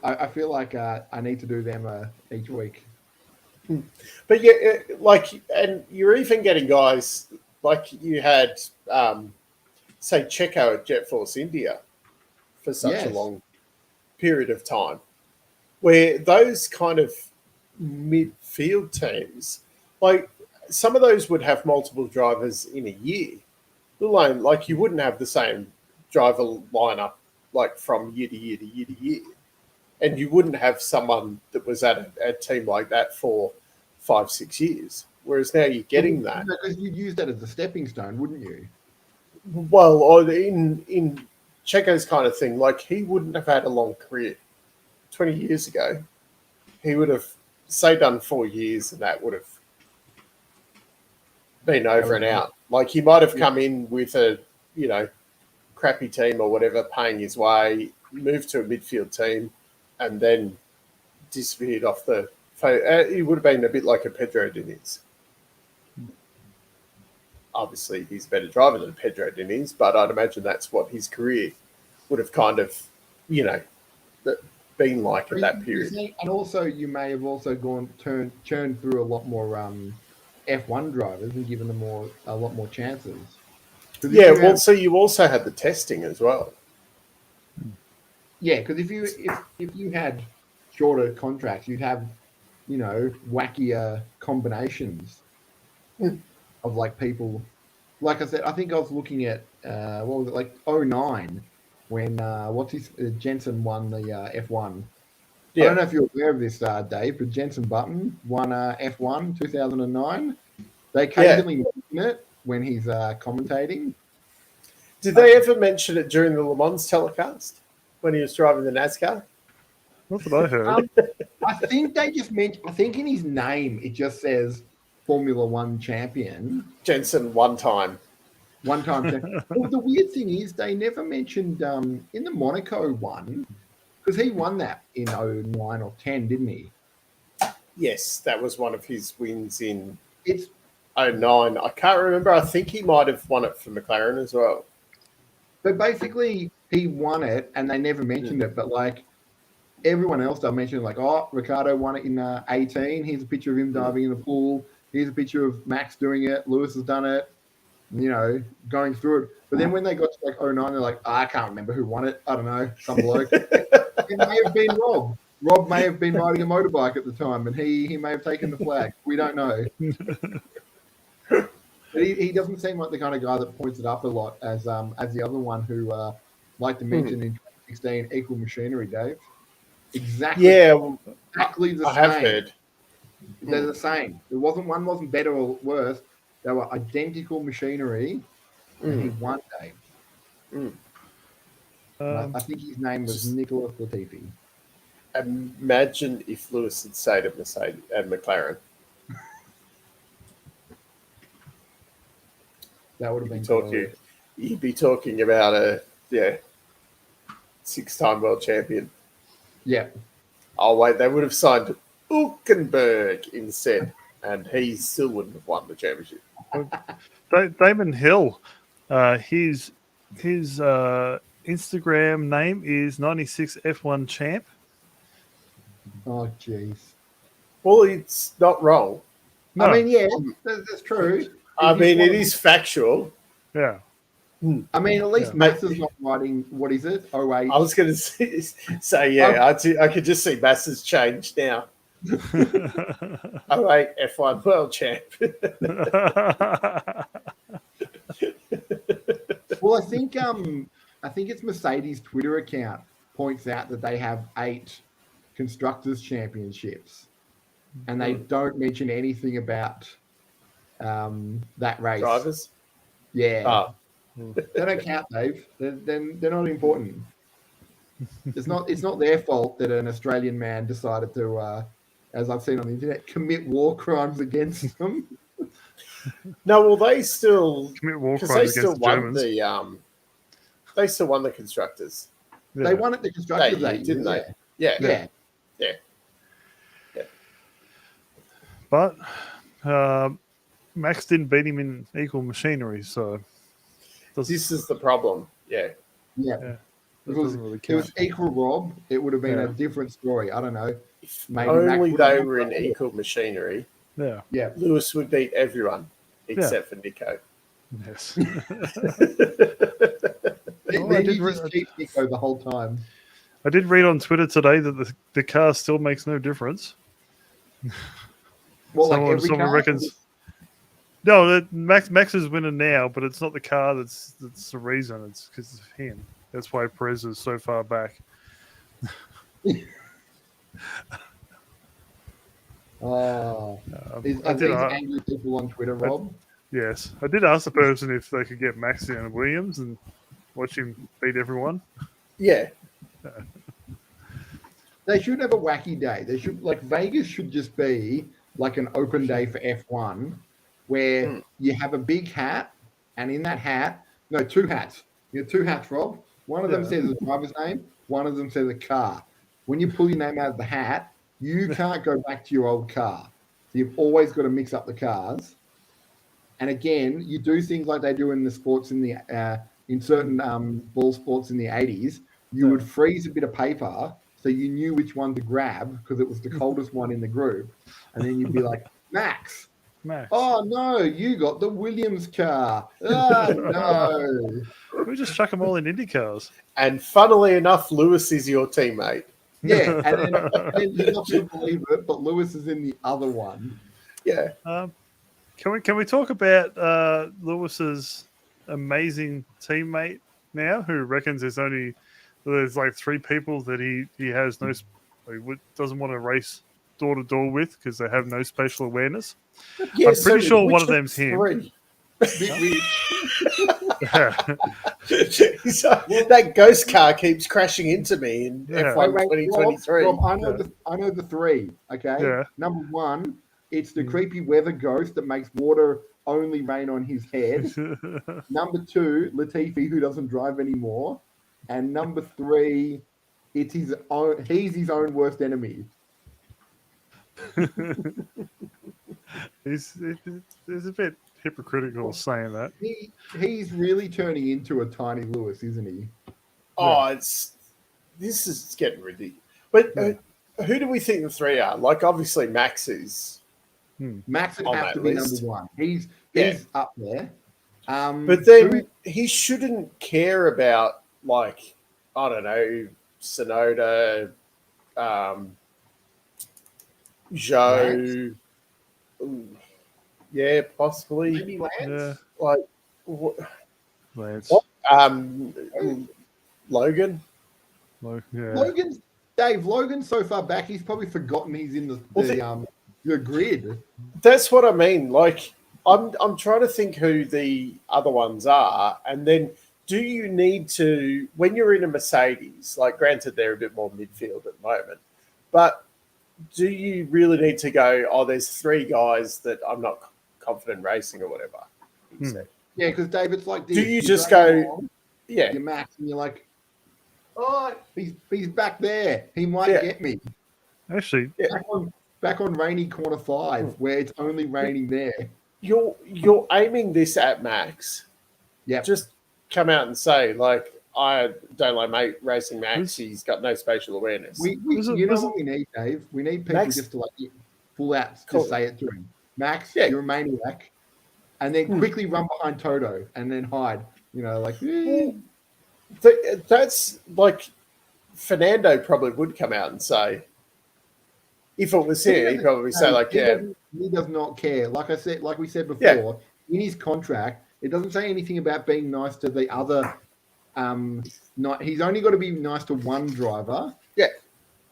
I feel like I need to do them each week. But yeah, and you're even getting guys like you had, say, Checo at Jet Force India for such a long period of time, where those kind of midfield teams, like some of those would have multiple drivers in a year. Let alone, like you wouldn't have the same driver lineup like from year to year to year to year, and you wouldn't have someone that was at a team like that for 5-6 years. Whereas now you're getting that because you'd use that as a stepping stone, wouldn't you? Well, or in Checo's kind of thing, like he wouldn't have had a long career 20 years ago. He would have, say, done 4 years, and that would have been over and out. Like he might have come in with a, crappy team or whatever, paying his way, moved to a midfield team, and then disappeared off the. He would have been a bit like a Pedro Diniz. Obviously, he's a better driver than Pedro Diniz, but I'd imagine that's what his career would have kind of, been like at that period. And also, you may have also churned through a lot more F1 drivers and given them a lot more chances. Yeah, so you also had the testing as well. Yeah, because if you had shorter contracts, you'd have, wackier combinations of like people. Like I said, I think I was looking at what was it, like 09. when Jensen won the F1. Yeah. I don't know if you're aware of this, Dave, but Jensen Button won F1 2009. They occasionally mention it when he's commentating. Did they ever mention it during the Le Mans telecast when he was driving the NASCAR? That's what I heard. I think they just mentioned. I think in his name it just says Formula One champion. Jensen one time. One time. Well, the weird thing is they never mentioned in the Monaco one, because he won that in 09 or 10, didn't he? Yes, that was one of his wins in It's 09. I can't remember. I think he might have won it for McLaren as well. But basically, he won it, and they never mentioned it. But like everyone else, they'll mention like, oh, Ricardo won it in 18. Here's a picture of him diving in the pool. Here's a picture of Max doing it. Lewis has done it. You know, going through it. But then when they got to like 09, they're like, I can't remember who won it. I don't know, some bloke. It may have been Rob. Rob may have been riding a motorbike at the time, and he may have taken the flag. We don't know. But he doesn't seem like the kind of guy that points it up a lot as the other one who like to mention in 2016, Equal Machinery, Dave. Exactly. Yeah, exactly the I same. have heard. They're the same. One wasn't better or worse. They were identical machinery, and he won, Dave. I think his name was Nicholas Latifi. Imagine if Lewis had stayed at Mercedes and McLaren. That would have been You'd be talking about a 6-time world champion. Yeah. Oh wait, they would have signed Hülkenberg instead, and he still wouldn't have won the championship. Damon Hill, his Instagram name is 96 F1 champ. Oh, jeez. Well, it's not wrong. No. I mean, yeah, that's true. I mean, it is factual. Yeah. I mean, at least Massa's not writing, what is it, 08? I was going to say yeah, I could just see Massa's changed now. Oh, wait, F1 world champ. Well, I think it's Mercedes' Twitter account points out that they have 8 constructors championships, and they don't mention anything about that race. Drivers? Yeah. Oh. They don't count, Dave. They're not important. It's not their fault that an Australian man decided to, as I've seen on the internet, commit war crimes against them. No, well, they still Commit war because crimes they against still the won Germans. they still won the constructors. Yeah. They won at the constructors They that didn't year, they? Yeah. Yeah. But Max didn't beat him in equal machinery, so This is the problem. Yeah. Yeah. that If doesn't really it was count. equal Rob, it would have been Yeah. a different story. I don't know. Maybe Only Max they would were have- in equal machinery. Yeah. Yeah. Lewis would beat everyone except for Nico. Yes. Then I you did just keep Nico the whole time. I did read on Twitter today that the car still makes no difference. Well, like every someone car, reckons. No, that Max is winning now, but it's not the car that's the reason. It's because of him. That's why Perez is so far back. Oh, I are did these a- angry people on Twitter, Rob? Yes, I did ask the person if they could get Max down to Williams and watch him beat everyone. Yeah. They should have a wacky day. They should Vegas should just be like an open day for F1, where you have a big hat, and in that hat, no, 2 hats. You have 2 hats, Rob. One of them says the driver's name. One of them says a car. When you pull your name out of the hat, you can't go back to your old car. So you've always got to mix up the cars. And again, you do things like they do in the sports in certain ball sports in the 80s. You would freeze a bit of paper so you knew which one to grab because it was the coldest one in the group. And then you'd be like, Max. Oh, no, you got the Williams car. Oh, no. We just chuck them all in Indy cars. And funnily enough, Lewis is your teammate. Yeah, and then you're not going to believe it, but Lewis is in the other one. Yeah. Can we talk about Lewis's amazing teammate now who reckons there's like 3 people that he has no doesn't want to race door to door with because they have no spatial awareness. Yeah, I'm pretty sure which one of of them's the him. 3? Big Rich. So that ghost car keeps crashing into me in Yeah. F1 Wait, 2023. Rob, I know the 3. Okay. Yeah. Number 1, it's the creepy weather ghost that makes water only rain on his head. Number 2, Latifi, who doesn't drive anymore. And number 3, it's he's his own worst enemy. He's a bit hypocritical saying that. He's really turning into a tiny Lewis, isn't he? Oh, this is getting ridiculous. But who do we think the 3 are? Like, obviously, Max is. Max would on have that to be list. number 1. He's up there. But then he shouldn't care about, like, I don't know, Sonoda, Zhou. Yeah, possibly. Maybe Lance. Yeah. Like, what? Lance. Logan. Yeah. Logan's so far back, he's probably forgotten he's in the grid. That's what I mean. Like, I'm trying to think who the other ones are, and then do you need to, when you're in a Mercedes, like, granted they're a bit more midfield at the moment, but do you really need to go, oh, there's 3 guys that I'm not confident racing or whatever? Yeah, because Dave, it's like this. Do you just go, you're Max, and you're like, oh, he's back there. He might get me. Actually, back on rainy corner 5, where it's only raining there. You're aiming this at Max. Yeah. Just come out and say, like, I don't like racing Max. He's got no spatial awareness. You know what we need, Dave? We need people just to, like, full out just say it to him. Max, you're a maniac. And then quickly run behind Toto and then hide. You know, like... That's like Fernando probably would come out and say, if it was here, he'd probably say, like, he does not care. Like we said before, in his contract, it doesn't say anything about being nice to the other. He's only got to be nice to one driver. Yeah,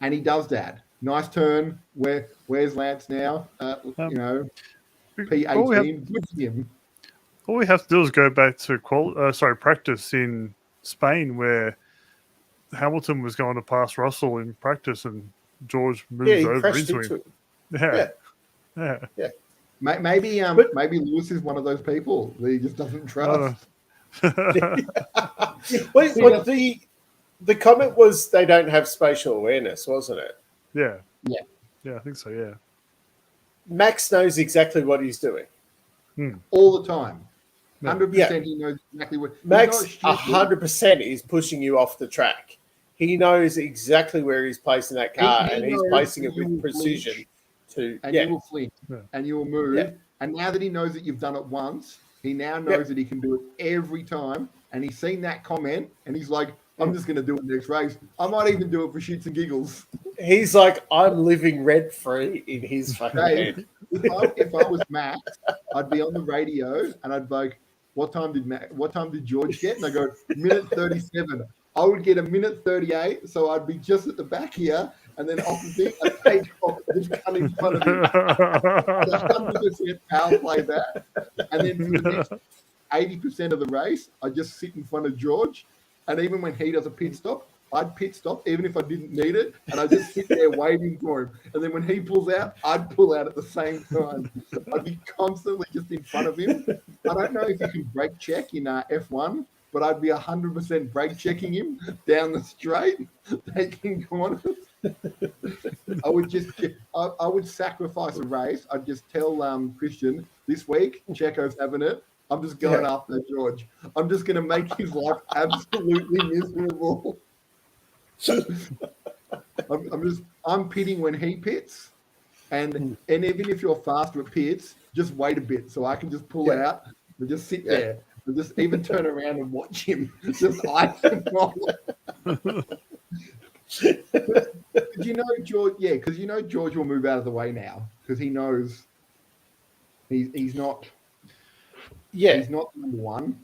and he does that. Nice turn. Where's Lance now? P18. Good for him. All we have to do is go back to practice in Spain, where Hamilton was going to pass Russell in practice, and George moves over into him. Yeah. Maybe Lewis is one of those people that he just doesn't trust. The comment was they don't have spatial awareness, wasn't it? Yeah, I think so. Yeah, Max knows exactly what he's doing all the time. 100%, he knows exactly what. Max 100% is pushing you off the track. He knows exactly where he's placing that car, and he's placing it with precision. You will flinch, and you will move. And now that he knows that you've done it once, he now knows that he can do it every time. And he's seen that comment, and he's like, I'm just going to do it next race. I might even do it for shits and giggles. He's like, I'm living rent-free in his fucking head. If I was Max, I'd be on the radio, and I'd be like, what time did George get? And I go, minute 37. I would get a minute 38, so I'd be just at the back here, and then opposite a page just cut in front of him. 100% power play that. And then for the next 80% of the race, I just sit in front of George, and even when he does a pit stop, I'd pit stop even if I didn't need it, and I just sit there waiting for him. And then when he pulls out, I'd pull out at the same time. I'd be constantly just in front of him. I don't know if you can brake check in F1, but I'd be 100% brake checking him down the straight, taking corners. I would sacrifice a race. I'd just tell Christian, this week, Checo's having it. I'm just going after George. I'm just going to make his life absolutely miserable. I'm pitting when he pits, and even if you're faster at pits, just wait a bit so I can just pull out and just sit there and just even turn around and watch him. Just ice and roll. You know, George. Yeah, because you know George will move out of the way now because he knows he's not. Yeah, he's not number one.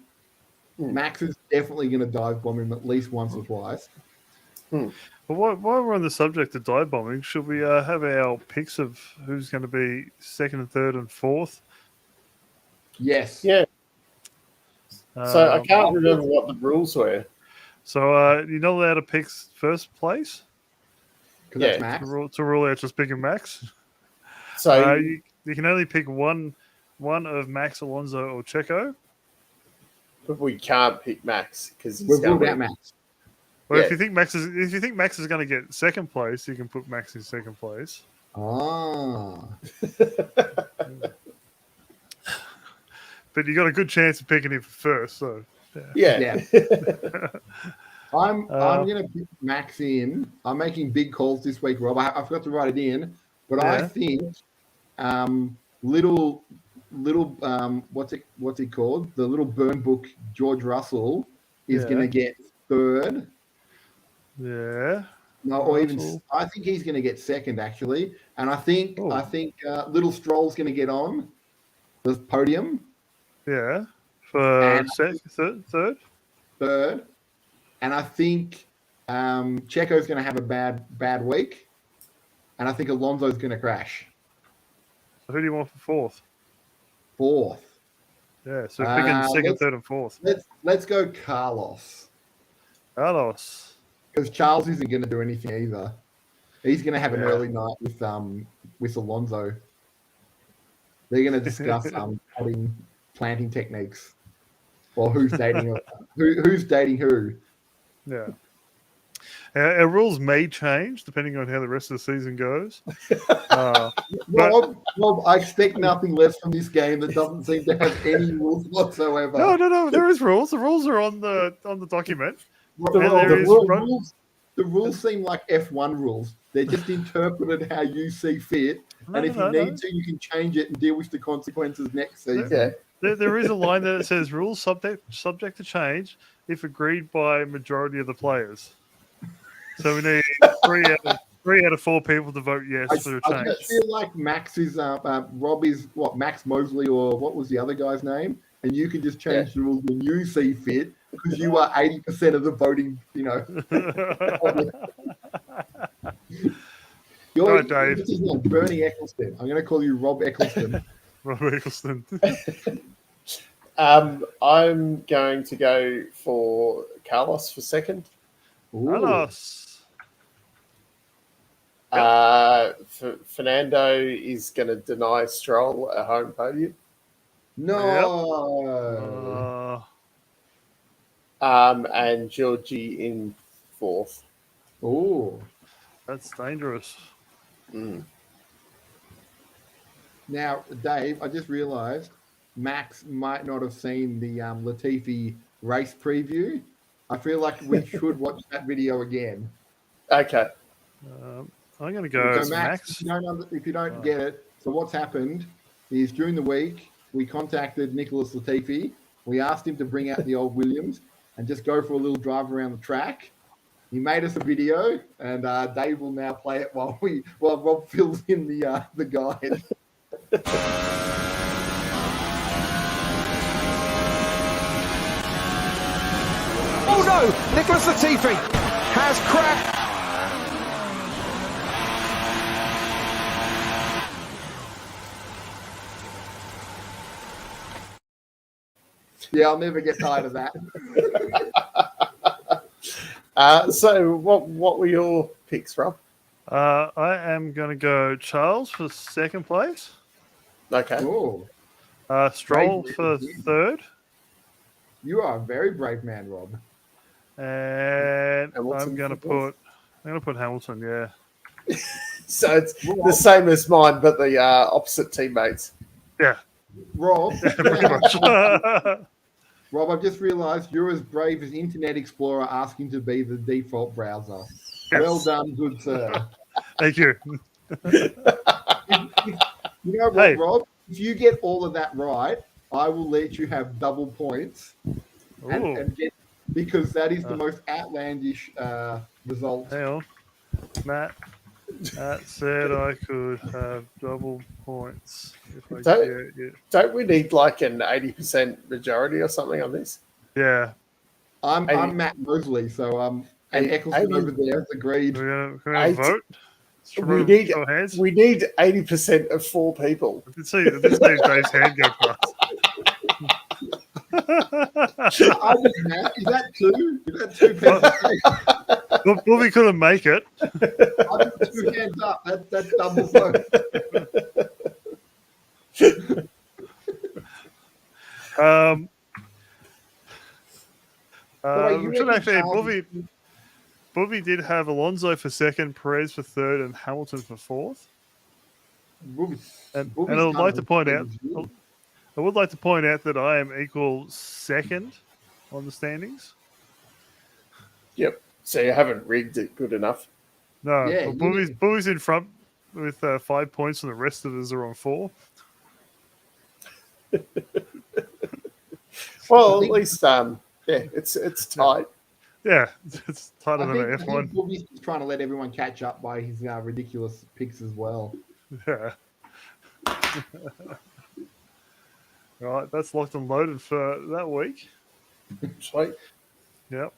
Max is definitely going to dive bomb him at least once or twice. But while we're on the subject of dive bombing, should we have our picks of who's going to be second and third and fourth? Yes. Yeah. So I can't remember what the rules were. So you're not allowed to pick first place? Because that's Max. To rule out just picking Max. So you can only pick one of Max, Alonso, or Checo. But we can't pick Max because he's We've going ruled to out Max. Well, Yeah. if you think Max is going to get second place, you can put Max in second place. Ah. But you got a good chance of picking him for first. So Yeah. I'm going to pick Max in. I'm making big calls this week, Rob. I forgot to write it in, but I think little what's it called? The little burn book George Russell is going to get third. Yeah. No, or even I think he's going to get second actually, and I think little Stroll's going to get on the podium. Yeah. For third. And I think Checo's going to have a bad week, and I think Alonso's going to crash. So who do you want for Fourth. Yeah. So picking second, third, and fourth. Let's go Carlos. Because Charles isn't going to do anything either. He's going to have an early night with Alonso. They're going to discuss planting techniques, or who's dating who's dating who. Yeah. Our rules may change depending on how the rest of the season goes. Rob, I expect nothing less from this game that doesn't seem to have any rules whatsoever. No. There is rules. The rules are on the document. The rules seem like F1 rules. They're just interpreted how you see fit. And if you need to, you can change it and deal with the consequences next season. Okay. There is a line that says rules subject to change if agreed by majority of the players. So we need three out of 4 people to vote yes for a change. I feel like Max is Rob is Max Mosley, or what was the other guy's name? And you can just change the rules when you see fit, because you are 80% of the voting. All right, Dave. This is like Bernie Eccleston. I'm going to call you Rob Eccleston. Rob Eccleston. I'm going to go for Carlos for second. Carlos. Fernando is going to deny Stroll a home podium. No. And Georgie in fourth. Oh, that's dangerous. Now, Dave, I just realised Max might not have seen the Latifi race preview. I feel like we should watch that video again. Okay. I'm going to go so Max. If you don't get it, so what's happened is during the week, we contacted Nicholas Latifi. We asked him to bring out the old Williams and just go for a little drive around the track. He made us a video, and Dave will now play it while Rob fills in the guide. Oh no! Nicholas Latifi has crashed. Yeah, I'll never get tired of that. So what were your picks, Rob? I am going to go Charles for second place. Okay. Oh, Stroll for third. You are a very brave man, Rob. And Hamilton I'm going to put Hamilton. Yeah. So it's the same as mine, but the opposite teammates. Yeah. Rob, Pretty much. Rob, I've just realised you're as brave as Internet Explorer asking to be the default browser. Yes. Well done, good sir. Thank you. You know what, Hey. Rob? If you get all of that right, I will let you have double points and get, because that is the most outlandish result. Hang on. Matt said I could have double points if I get it. Don't we need like an 80% majority or something on this? Yeah. I'm Matt Mosley, so and Eccleston over there has agreed. Can we have a vote? We need Show of hands. 80% of 4 people. I did see Dave's hand go past. I think, Matt, is that 2? Is that 2 people? Bobby couldn't make it. I think 2 hands up. That's double vote. Bobby did have Alonso for second, Perez for third, and Hamilton for fourth. And I would like to point out, that I am equal second on the standings. Yep. So you haven't rigged it good enough. No, Yeah, Bobby's in front with 5 points, and the rest of us are on 4. Well, at least it's tight. Yeah, it's tighter than I an think F1. Bobby's just trying to let everyone catch up by his ridiculous picks as well. Yeah. Right, that's locked and loaded for that week. Sweet. Yep.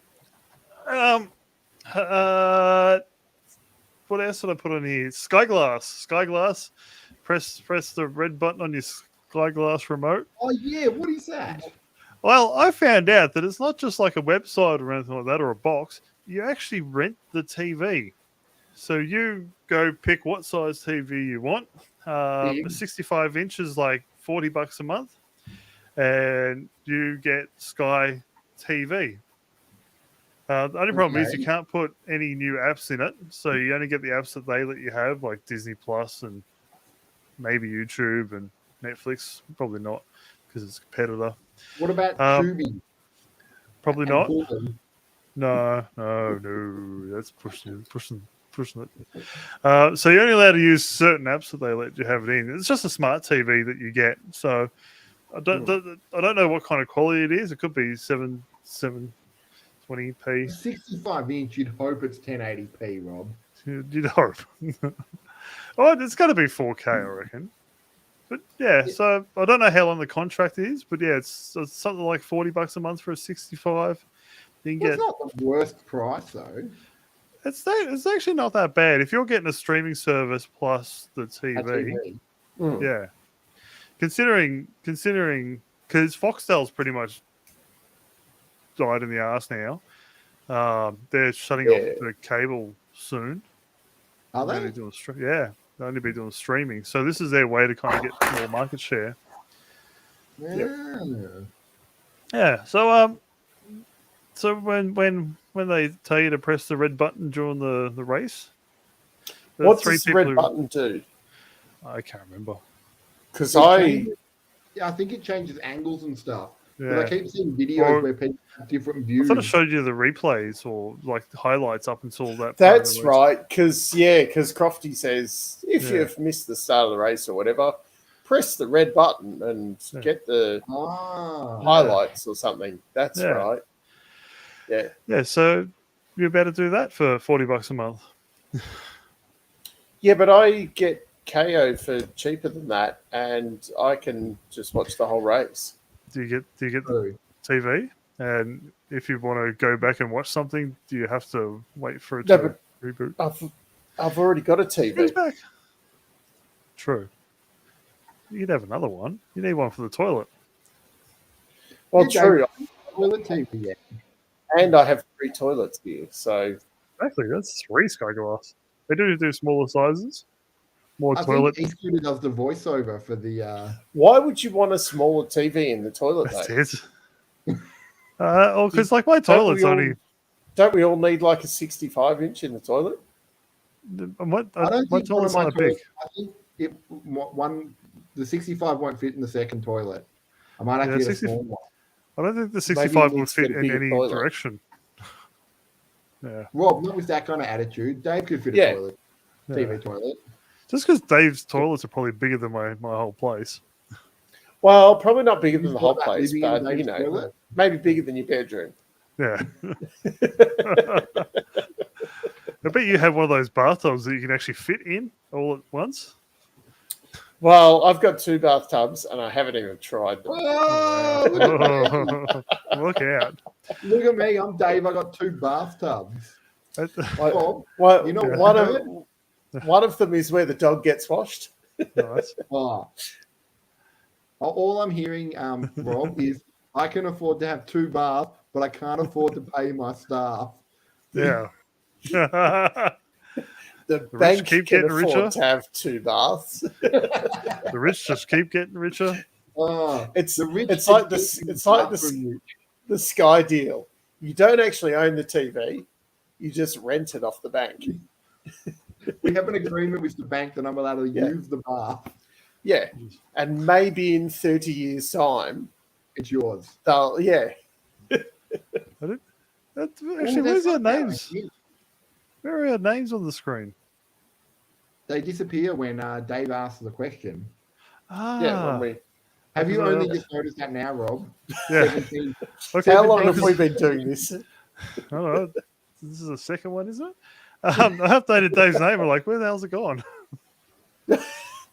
What else did I put on here? Skyglass. Press the red button on your Skyglass remote. Oh yeah, what is that? Well, I found out that it's not just like a website or anything like that or a box. You actually rent the TV. So you go pick what size TV you want. 65 inches, like $40 a month. And you get Sky TV. The only problem is you can't put any new apps in it. So you only get the apps that they let you have, like Disney Plus and maybe YouTube and Netflix. Probably not because it's a competitor. What about Tubi? Probably not. Hulu? No. That's pushing it. So you're only allowed to use certain apps that they let you have it in. It's just a smart TV that you get. So I don't know what kind of quality it is. It could be 720p. 65 inch. You'd hope it's 1080p, Rob. You'd hope. Oh, it's got to be 4K, I reckon. But yeah, so I don't know how long the contract is, but yeah, it's something like $40 a month for a 65. You can It's not the worst price though. It's actually not that bad if you're getting a streaming service plus the TV. Yeah, considering because Foxtel's pretty much died in the arse now. They're shutting off the cable soon. Are they? They'll only be doing streaming. So this is their way to kind of get more market share. Yeah. Yeah. So when they tell you to press the red button during the race, what does the red button do? I can't remember. Because I think it changes angles and stuff. Yeah. I keep seeing videos where people have different views. I thought it showed you the replays or like the highlights up until that. That's right. Because Crofty says if you've missed the start of the race or whatever, press the red button and get the highlights or something. That's right. Yeah. Yeah. So you're about to do that for $40 a month. Yeah, but I get KO for cheaper than that, and I can just watch the whole race. Do you get the TV? And if you want to go back and watch something, do you have to wait for it to reboot? I've already got a TV. It's back. True. You could have another one. You need one for the toilet. Well, true. Toilet TV, yeah. And I have 3 toilets here, so actually that's 3 Skyglass. They do smaller sizes. More toilet. I think E-Scooter does the voiceover for the. Why would you want a smaller TV in the toilet? That's it. Because like my toilet's only. Don't we all need like a 65-inch in the toilet? My toilet's not big. I think the 65 won't fit in the second toilet. I might have to get a small one. I don't think the 65 would fit in any direction. Yeah. Rob, not with that kind of attitude. Dave could fit a toilet. TV toilet. Just because Dave's toilets are probably bigger than my whole place. Well, probably not bigger than the whole place, but toilet? Maybe bigger than your bedroom. Yeah. I bet you have one of those bathtubs that you can actually fit in all at once. Well, I've got 2 bathtubs and I haven't even tried them. Oh, Look out. look at me. I'm Dave. I got 2 bathtubs. Bob, Well, you know Yeah. what I heard? one of them is where the dog gets washed. Nice. Oh. All I'm hearing, Rob, is I can afford to have 2 baths, but I can't afford to pay my staff. Yeah. The rich bank keep can getting afford richer. to have 2 baths. The rich just keep getting richer. Oh, It's the rich it's like just this. keep It's like bathroom rich. the Sky deal. You don't actually own the TV. You just rent it off the bank. We have an agreement with the bank that I'm allowed to Yeah. use the bath. Yeah, and maybe in 30 years' time, It's yours. they'll Actually, Oh, where's that's our not bad. names? Where are our names on the screen? They disappear when Dave asks the question. yeah. When we, Have you Uh, only just noticed that now, Rob? Yeah. 17. Okay, how long have because- we been doing this? I don't know. This is the second one, is it? I updated Dave's name. I'm like, where the hell's it gone?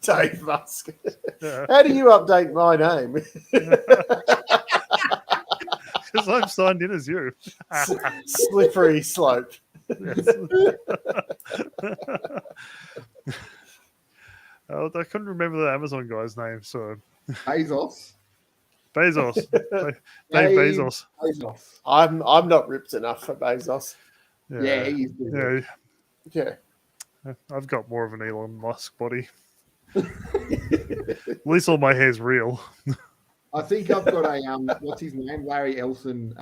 Dave Musk. Yeah. How do you update my name? Because I'm signed in as you. Slippery slope. Yes. I couldn't remember the Amazon guy's name, so Bezos. Bezos. Dave Dave Bezos. Bezos. I'm not ripped enough for Bezos. Yeah, he's good. yeah. Yeah. I've got more of an Elon Musk body. At least all my hair's real. I think I've got a what's his name? Larry Ellison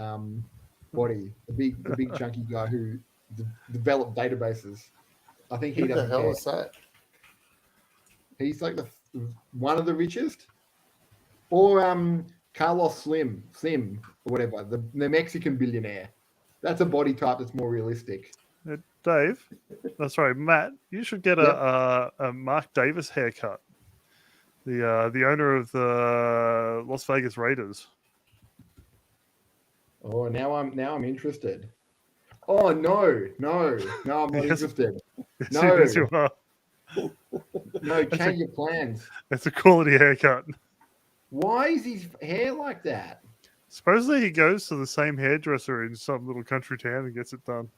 body, the big chunky guy who developed databases. I think he Who the doesn't hell care. is that? He's like one of the richest. Or Carlos Slim or whatever, the Mexican billionaire. That's a body type that's more realistic. Dave, that's right, Matt. You should get a Mark Davis haircut. The owner of the Las Vegas Raiders. Oh, now I'm interested. Oh no, I'm not Yes. interested. Yes, No. yes, you are. No, change your plans. It's a quality haircut. Why is his hair like that? Supposedly he goes to the same hairdresser in some little country town and gets it done.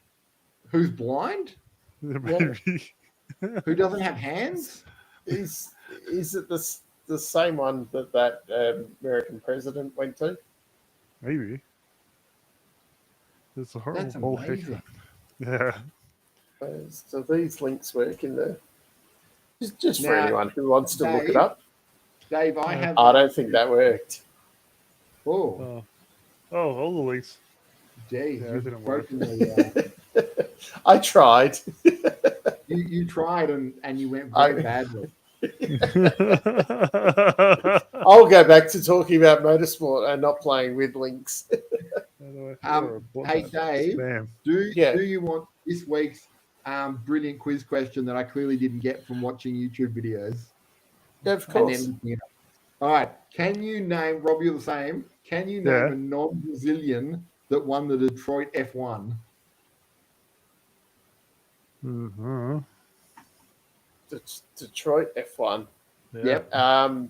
Who's blind? Maybe. Who doesn't have hands? Is it the same one that American president went to? Maybe. It's a horrible That's bald amazing. haircut. Yeah. So these links work in there. Just for Now, anyone who wants to look it Dave, up. Dave, I have. I don't think that worked. Oh, All the links. geez, Yeah, it you've didn't work. broken the. I tried. You tried and you went very badly. I'll go back to talking about motorsport and not playing with links. Hey Dave, Spam. do Yeah. you want this week's brilliant quiz question that I clearly didn't get from watching YouTube videos? Yeah, of And course. then looking it up? All right, can you name, Rob, you're the same, can you name Yeah. a non-Brazilian that won the Detroit F1? Mm-hmm. Detroit F1. Yeah. Yep,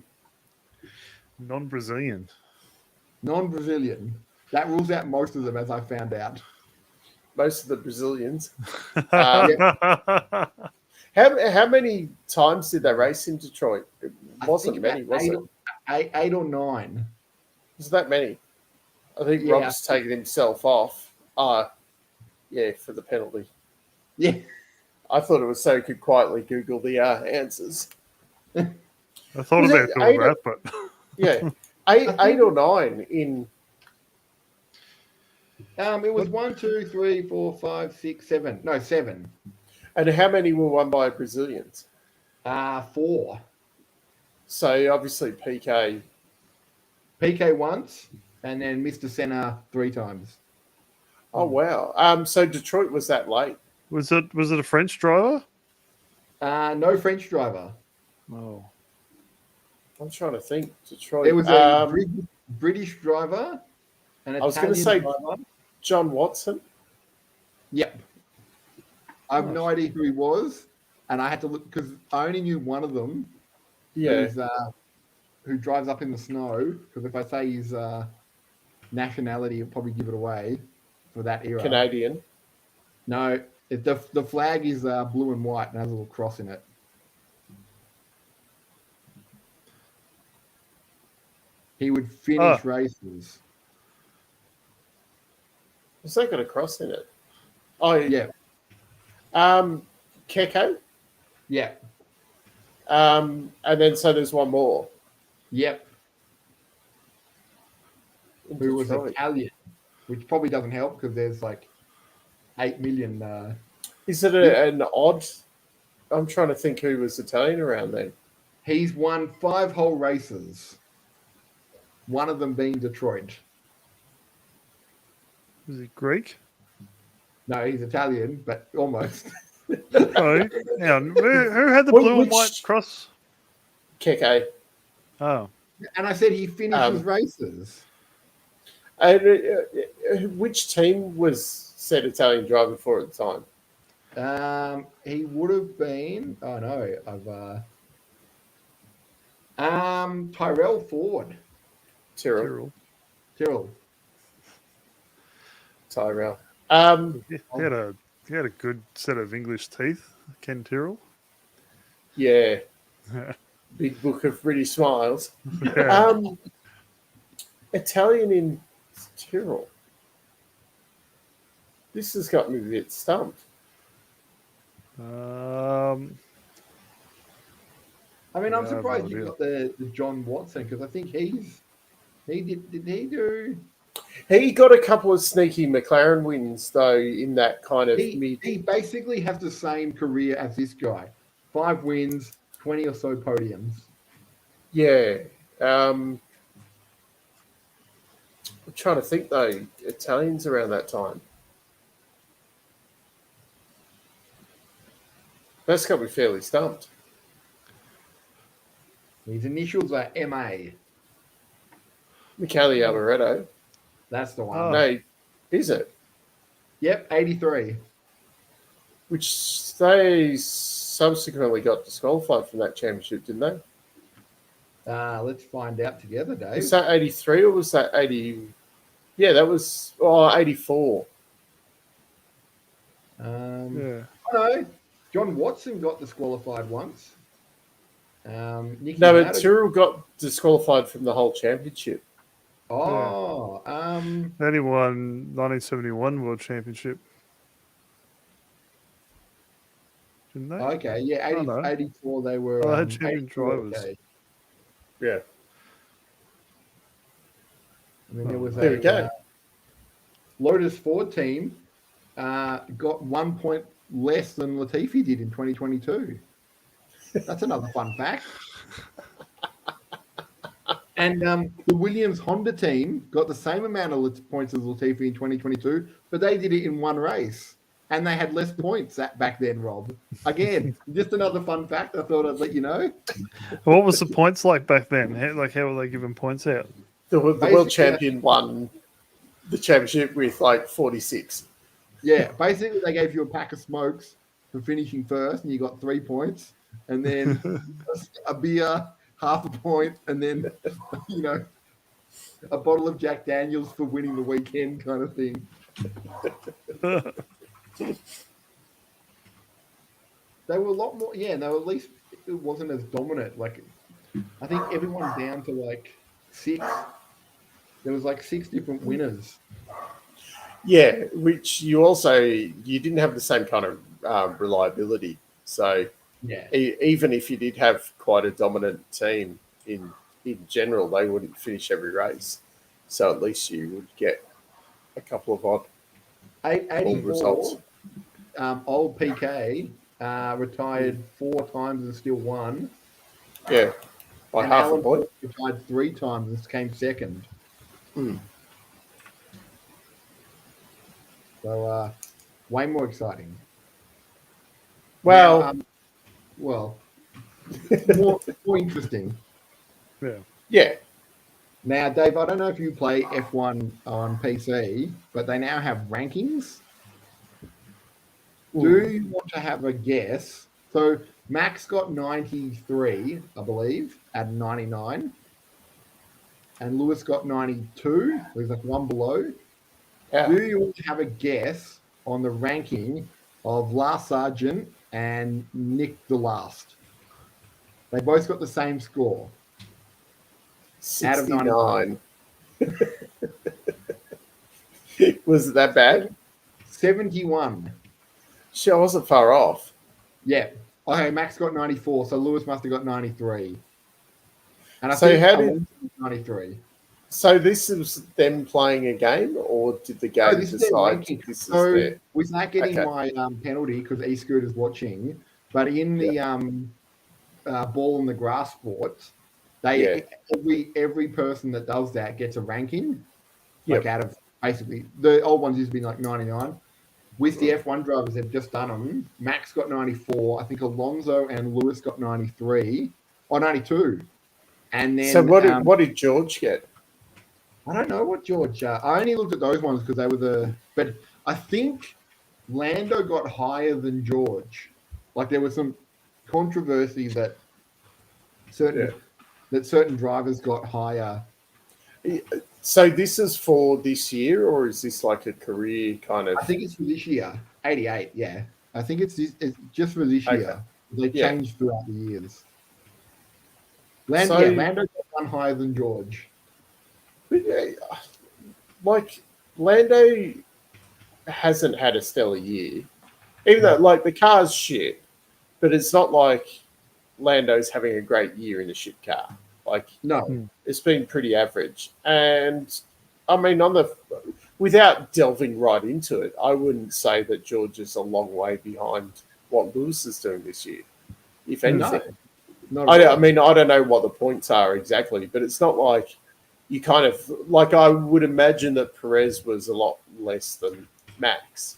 Non-Brazilian. non-Brazilian. That rules out most of them, as I found out. Most of the Brazilians. Yeah. How many times did they race in Detroit? It I wasn't think many, about was it? eight or nine. Was that many? I think Yeah. Rob's taken himself off. Yeah, for the penalty. Yeah. I thought it was so he could quietly Google the answers. I thought Was about it doing eight that, but Yeah, eight or nine in. It was 1, 2, 3, 4, 5, 6, 7. No, 7. And how many were won by Brazilians? 4. So obviously PK. PK once, and then Mr. Senna 3 times. Oh wow. So Detroit was that late? was it a French driver? No French driver. Oh. I'm trying to think. Detroit. There was a British driver, an I was going to Italian say driver. John Watson. Yep. I have no idea who he was, and I had to look because I only knew one of them, Yeah. who drives up in the snow. Because if I say his nationality, it'll probably give it away for that era. Canadian. No, the flag is blue and white and has a little cross in it. He would finish races. Has that got a cross in it? Oh, Yeah. Keko. Yeah. And then so there's one more. Yep. In Who was Detroit. Italian, which probably doesn't help because there's like 8 million. Is it an odd? I'm trying to think who was Italian around then. He's won 5 whole races. One of them being Detroit. Is he Greek? No, he's Italian, but almost. Oh, yeah. Who had the blue and white cross? Keke. Oh, And I said he finishes races. And which team was said Italian driver for at the time? He would have been. Oh no, Tyrell Ford. Tyrrell. Tyrell. he had a good set of English teeth, Ken Tyrrell. Yeah. Big book of British smiles. Yeah. Italian in Tyrrell. This has got me a bit stumped. I mean, I'm Yeah, surprised no you idea. got the John Watson because I think he did he do? He got a couple of sneaky McLaren wins though in that kind of mid. He basically has the same career as this guy. 5 wins, 20 or so podiums. Yeah. I'm trying to think though, Italians around that time. That's got me fairly stumped. His initials are MA. Michele Alboreto. That's the one. Oh. No, is it? Yep, 83. Which they subsequently got disqualified from that championship, didn't they? Let's find out together, Dave. Was that 83 or was that 80? Yeah, that was 84. Yeah. Oh, no, John Watson got disqualified once. Nicky No, but Lauda- Tyrrell got disqualified from the whole championship. Oh, Then he won 1971 World Championship. Didn't they? okay, yeah, 80, no. 84 they were. Oh, they had champion 84, drivers. okay. Yeah. And then there was There we go. Lotus Ford team got 1 point less than Latifi did in 2022. That's another fun fact. And the Williams Honda team got the same amount of points as Latifi in 2022, but they did it in one race. And they had less points back then, Rob. Again, just another fun fact I thought I'd let you know. What was the points like back then? How were they giving points out? The world champion won the championship with like 46. Yeah, basically they gave you a pack of smokes for finishing first, and you got 3 points, and then a beer, half a point, and then a bottle of Jack Daniels for winning the weekend, kind of thing. They were a lot more. Yeah, they were at least it wasn't as dominant. Like I think everyone down to like 6. There was like 6 different winners. Yeah, which you didn't have the same kind of reliability. So Yeah, even if you did have quite a dominant team in general, they wouldn't finish every race. So at least you would get a couple of odd 84. results. Old PK retired 4 times and still won. Yeah, by And half Alan a point. retired 3 times and came second. Hmm. So way more exciting. Well, Now, more interesting. Yeah. yeah. Now, Dave, I don't know if you play F1 on PC, but they now have rankings. Do you want to have a guess? So Max got 93, I believe, at 99. And Lewis got 92. There's like one below. Yeah. Do you have a guess on the ranking of Last Sergeant and Nick the Last? They both got the same score. Out of 69. Was it that bad? 71. Sure, I wasn't far off. Yeah. Okay, Max got 94, so Lewis must have got 93. And I So think how did- Alonso got 93. So this is them playing a game, or did the game this is their decide ranking. this is So their... without getting Okay. my penalty because E-Scooter's watching, but in the ball in the grass sports, they every person that does that gets a ranking, like out of basically the old ones used to be like 99. With the F1 drivers, they've just done them. Max got 94. I think Alonso and Lewis got 93 or 92. And then So what did George get? I don't know what George. I only looked at those ones because they were the. But I think Lando got higher than George. Like there was some controversy that certain drivers got higher. So this is for this year, or is this like a career kind of? I think it's for this year. 88. Yeah, I think it's just for this year. They changed throughout the years. Lando got one higher than George. Like Lando hasn't had a stellar year, even though like the car's shit, but it's not like Lando's having a great year in a shit car. Like No, it's been pretty average. And I mean, without delving right into it, I wouldn't say that George is a long way behind what Lewis is doing this year. If anything, I mean, I don't know what the points are exactly, but it's not like you kind of like I would imagine that Perez was a lot less than Max.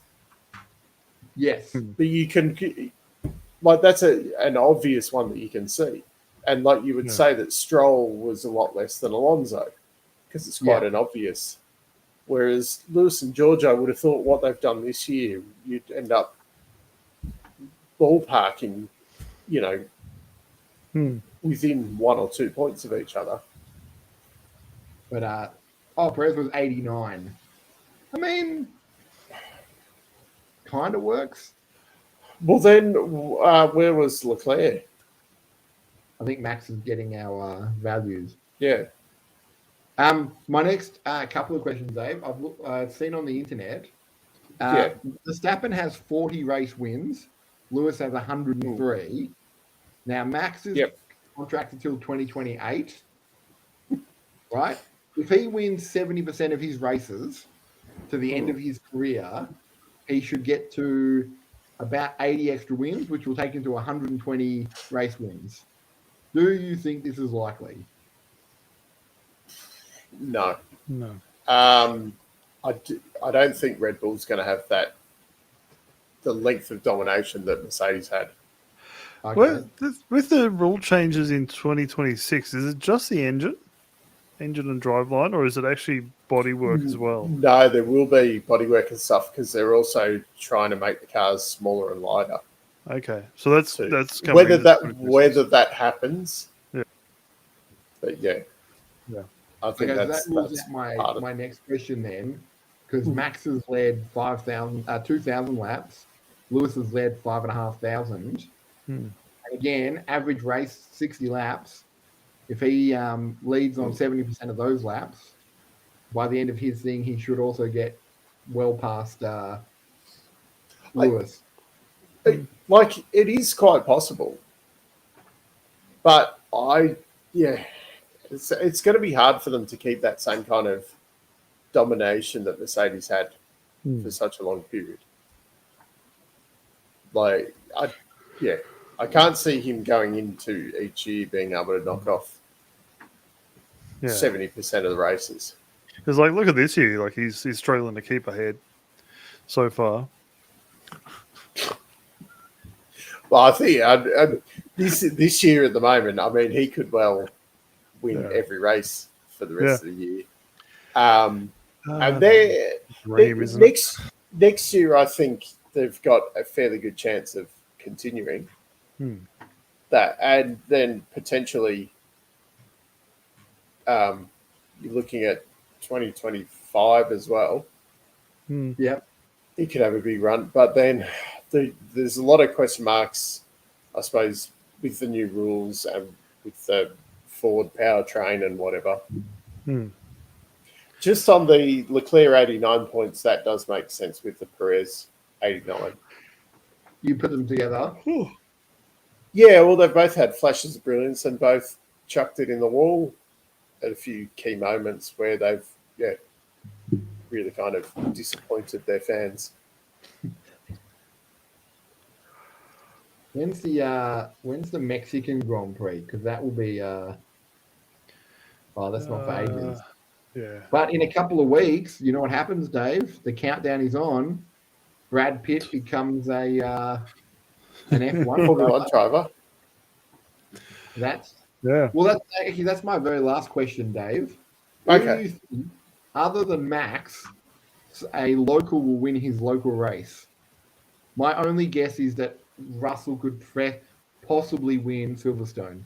Yes, but you can like that's an obvious one that you can see, and like you would say that Stroll was a lot less than Alonso because it's quite an obvious. Whereas Lewis and George, I would have thought what they've done this year, you'd end up ballparking, within 1 or 2 points of each other. But Perez was 89. I mean, kind of works. Well, then where was Leclerc? I think Max is getting our values. Yeah. My next couple of questions, Dave. I've seen on the internet. Verstappen has 40 race wins. Lewis has 103. Now Max is contracted till 2028. Right? If he wins 70% of his races to the end of his career, he should get to about 80 extra wins, which will take him to 120 race wins. Do you think this is likely? No. No. I don't think Red Bull's going to have the length of domination that Mercedes had. Okay. Well, with the rule changes in 2026, is it just the engine and driveline, or is it actually bodywork as well? No, there will be bodywork and stuff because they're also trying to make the cars smaller and lighter. Okay, so that's coming whether into that happens. Yeah. But yeah. I think that's my next question then, because Max has led 2,000 laps, Lewis has led 5,500. And again, average race 60 laps. If he leads on 70% of those laps, by the end of his thing, he should also get well past Lewis. Like it is quite possible, but it's going to be hard for them to keep that same kind of domination that Mercedes had for such a long period. Like, I can't see him going into each year being able to knock off 70% of the races. Because, like, look at this year. Like, he's struggling to keep ahead so far. Well, I think this year at the moment, I mean, he could well win every race for the rest of the year. And next year, I think they've got a fairly good chance of continuing. That, and then potentially you're looking at 2025 as well. Yep. He could have a big run, but then there's a lot of question marks, I suppose, with the new rules and with the Ford powertrain and whatever. Just on the Leclerc 89 points, that does make sense with the Perez 89. You put them together. Yeah, well, they've both had flashes of brilliance and both chucked it in the wall at a few key moments where they've, really kind of disappointed their fans. When's the Mexican Grand Prix? Because that will be that's not for ages. Yeah. But in a couple of weeks, you know what happens, Dave? The countdown is on. Brad Pitt becomes an F1 Formula driver. That's Yeah. well. That's my very last question, Dave. Who do you think, other than Max, a local will win his local race? My only guess is that Russell could possibly win Silverstone.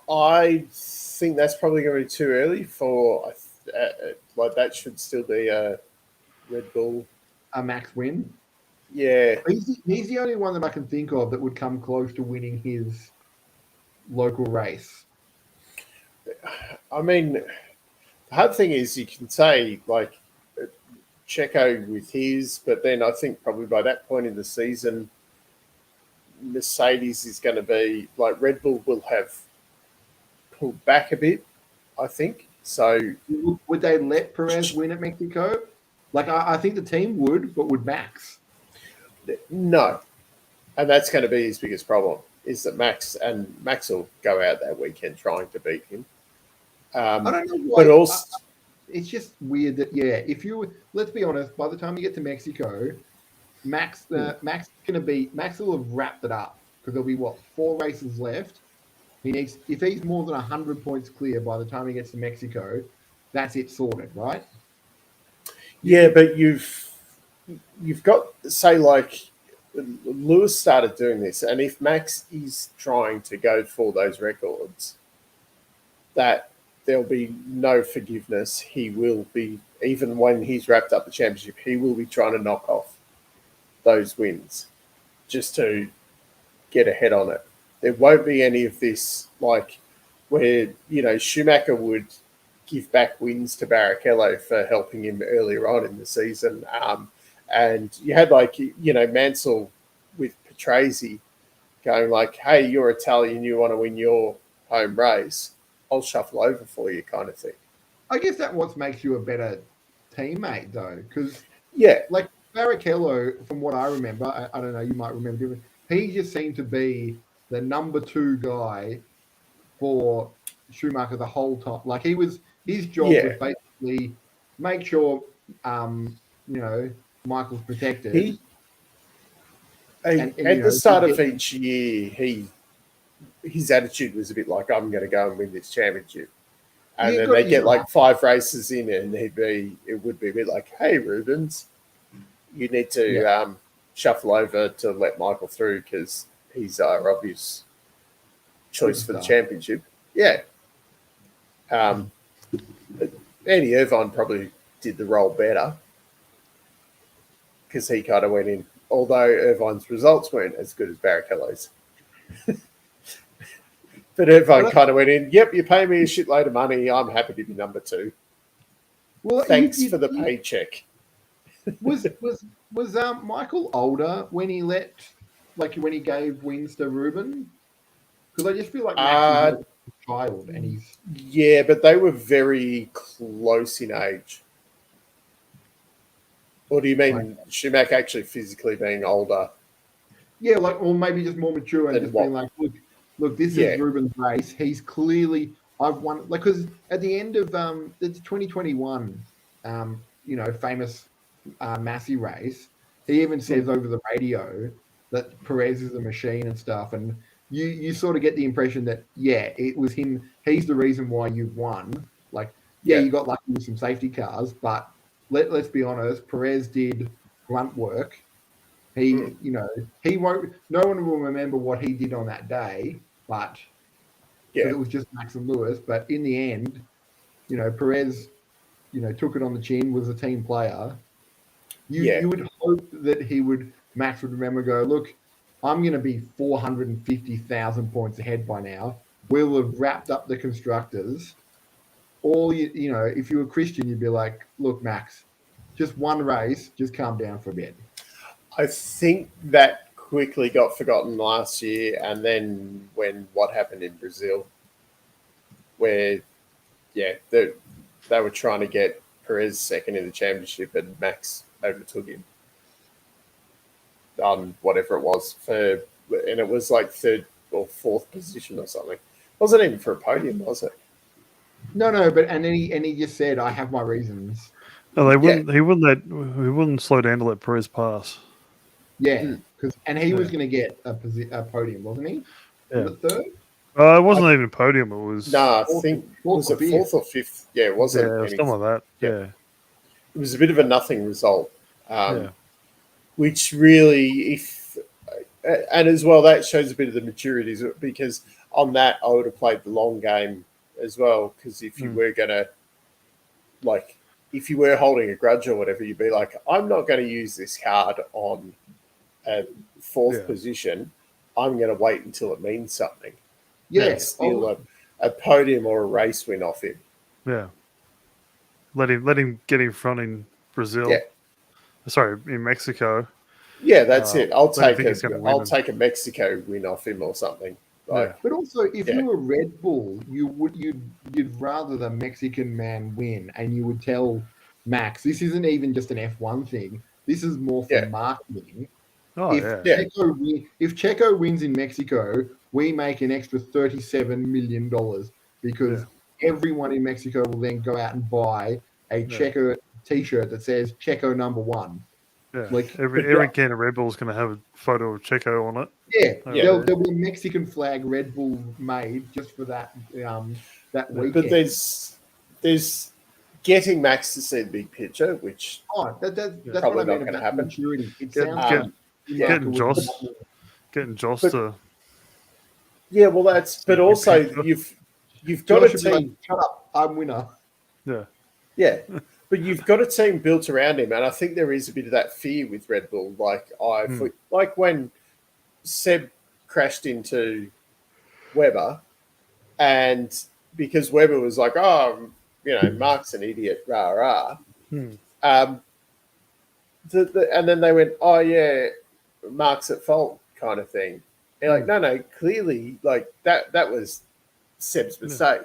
I think that's probably going to be too early for like that. Should still be a Red Bull. A Max win? Yeah. He's the only one that I can think of that would come close to winning his local race. I mean, the hard thing is you can say like Checo with his, but then I think probably by that point in the season, Mercedes is going to be like Red Bull will have pulled back a bit, I think. So would they let Perez win at Mexico? Like I think the team would, but would Max? No, and that's going to be his biggest problem is that Max will go out that weekend trying to beat him. I don't know why. But also, it's just weird that let's be honest. By the time you get to Mexico, Max will have wrapped it up because there'll be 4 races left. If he's more than 100 points clear by the time he gets to Mexico, that's it sorted, right? Yeah, but you've got say like Lewis started doing this, and if Max is trying to go for those records, that there'll be no forgiveness. He will be, even when he's wrapped up the championship, he will be trying to knock off those wins just to get ahead on it. There won't be any of this like where, Schumacher would give back wins to Barrichello for helping him earlier on in the season. And you had Mansell with Patrese going like, hey, you're Italian, you want to win your home race, I'll shuffle over for you kind of thing. I guess that what makes you a better teammate though, because like Barrichello, from what I remember, I don't know, you might remember different, he just seemed to be the number 2 guy for Schumacher the whole time. Like his job was basically make sure Michael's protected. At the start of each year, his attitude was a bit like, I'm going to go and win this championship. And then they get like 5 races in and it would be a bit like, hey, Rubens, you need to shuffle over to let Michael through because he's our obvious choice for the championship. Yeah. Eddie Irvine probably did the role better because he kind of went in, although Irvine's results weren't as good as Barrichello's. But Irvine kind of went in, yep, you pay me a shitload of money, I'm happy to be number 2. Well, thanks for the paycheck. Was Michael older when he when he gave wins to Ruben? Because I just feel like Max is a child and he's... Yeah, but they were very close in age. Or do you mean Schumacher actually physically being older? Yeah, or maybe just more mature and just being like, look, this is Ruben's race. He's clearly... I've won... Because at the end of the 2021, famous Massey race, he even says over the radio that Perez is a machine and stuff, and you sort of get the impression that it was him. He's the reason why you've won. You got lucky with some safety cars, but let's be honest, Perez did grunt work He, he won't. No one will remember what he did on that day, but it was just Max and Lewis. But in the end, Perez, took it on the chin, was a team player. You would hope that Max would remember, go, look, I'm going to be 450,000 points ahead by now. We'll have wrapped up the constructors. If you were Christian, you'd be like, look, Max, just one race, just calm down for a bit. I think that quickly got forgotten last year, and then what happened in Brazil, where, they were trying to get Perez second in the championship, and Max overtook him on whatever it was and it was like third or fourth position or something. It wasn't even for a podium, was it? No, but and he just said, I have my reasons. No, they wouldn't. He wouldn't slow down to let Perez pass. Yeah, and he was going to get a podium, wasn't he? Yeah. The third. It wasn't even a podium. It was I think was it fourth or fifth? Yeah, it wasn't. Yeah, something like that. Yeah, it was a bit of a nothing result. Which really, and as well, that shows a bit of the maturity, because on that I would have played the long game as well. Because if you were gonna, if you were holding a grudge or whatever, you'd be like, I'm not going to use this card on a fourth position. I'm going to wait until it means something. Yeah, steal a podium or a race win off him. Yeah, let him get in front in Brazil. Yeah. Sorry, in Mexico. Yeah, that's it. I'll take a Mexico win off him or something. But also, if you were Red Bull, you'd rather the Mexican man win, and you would tell Max, this isn't even just an F1 thing. This is more for marketing. If Checo wins in Mexico, we make an extra $37 million because everyone in Mexico will then go out and buy a Checo T-shirt that says Checo #1. Yeah, every can of Red Bull is going to have a photo of Checo on it. There'll be a Mexican flag Red Bull made just for that weekend. But there's getting Max to see the big picture, which that's probably not going to happen. Maturity. It sounds getting Joss to. Yeah, well, but also you've got a team. Like, shut up, I'm winner. Yeah. But you've got a team built around him, and I think there is a bit of that fear with Red Bull. Like when Seb crashed into Webber, and because Webber was like, Mark's an idiot, rah. And then they went, oh yeah, Mark's at fault, kind of thing. And like, no, clearly, like that was Seb's mistake.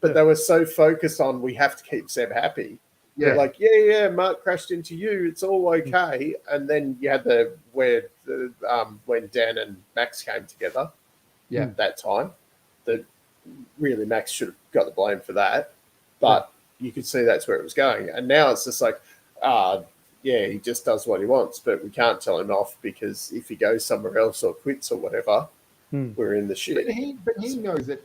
But they were so focused on we have to keep Seb happy. Yeah, like Mark crashed into you. It's all okay. And then you had when Dan and Max came together. Yeah, that time, that really Max should have got the blame for that. But you could see that's where it was going. And now it's just like, he just does what he wants, but we can't tell him off because if he goes somewhere else or quits or whatever, we're in the shit. But he knows that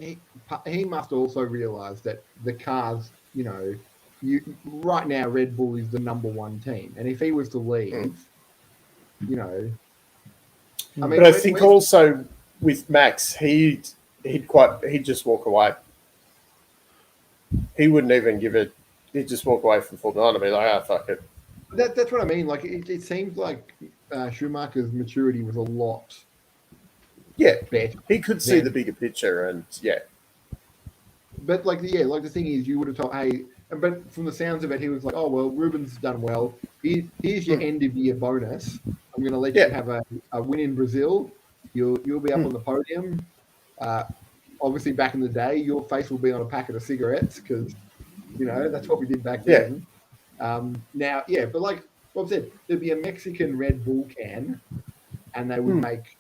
he must also realize that the cars, right now Red Bull is the #1 team, and if he was to leave, I think also with Max, he'd just walk away. He wouldn't even give it. He'd just walk away from Formula 1 and be like, fuck it. That's what I mean. Like it seems like Schumacher's maturity was a lot. Yeah, better. He could see the bigger picture, and But the thing is, you would have told, hey, but from the sounds of it, he was like, oh well, Ruben's done well. Here's your end of year bonus. I'm going to let you have a win in Brazil. You'll be up on the podium. Obviously, back in the day, your face will be on a packet of cigarettes because that's what we did back then. Now, but like Bob said, there'd be a Mexican Red Bull can, and they would make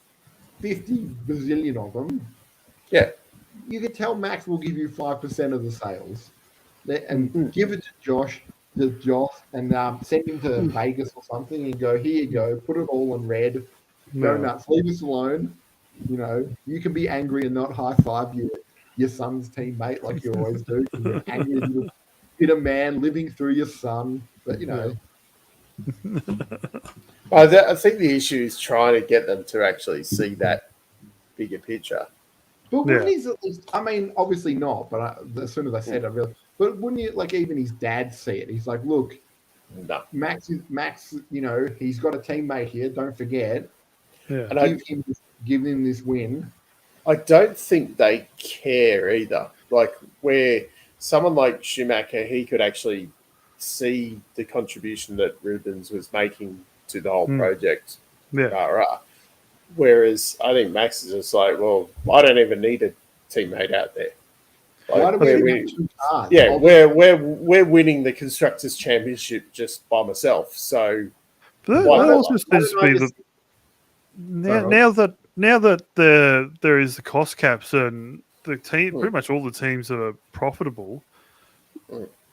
50 bazillion of them. Yeah. You could tell Max will give you 5% of the sales, and give it to Josh, and send him to Vegas or something, and go, here you go, put it all in red, go nuts, leave us alone. You can be angry and not high five your son's teammate like you always do. You're angry little bitter man living through your son, but I think the issue is trying to get them to actually see that bigger picture. But wouldn't Yeah. his at least? I mean, obviously not. But as soon as I said it, really. But wouldn't you like even his dad see it? He's like, look, No. Max. You know, he's got a teammate here. Don't forget. Yeah. And Give him this win. I don't think they care either. Like where someone like Schumacher, he could actually see the contribution that Rubens was making to the whole project. Yeah. Whereas I think Max is just like, well, I don't even need a teammate out there. Like, Why do we have 2 cars? Yeah, we're winning the constructors' championship just by myself. So But that why also bother? seems to be the now that there is the cost caps and the team, pretty much all the teams that are profitable.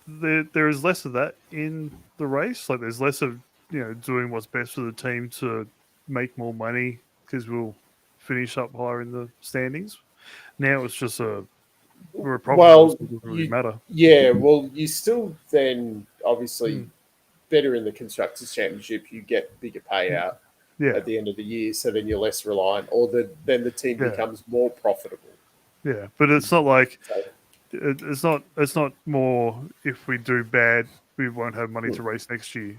There is less of that in the race. Like there's less of doing what's best for the team to make more money because we'll finish up higher in the standings. Now it's just we're profitable, so it doesn't really matter. Yeah, well, you still then obviously better in the constructors' championship. You get bigger payout at the end of the year, so then you're less reliant, or then the team becomes more profitable. Yeah, but it's not like it's not more if we do bad, we won't have money to race next year.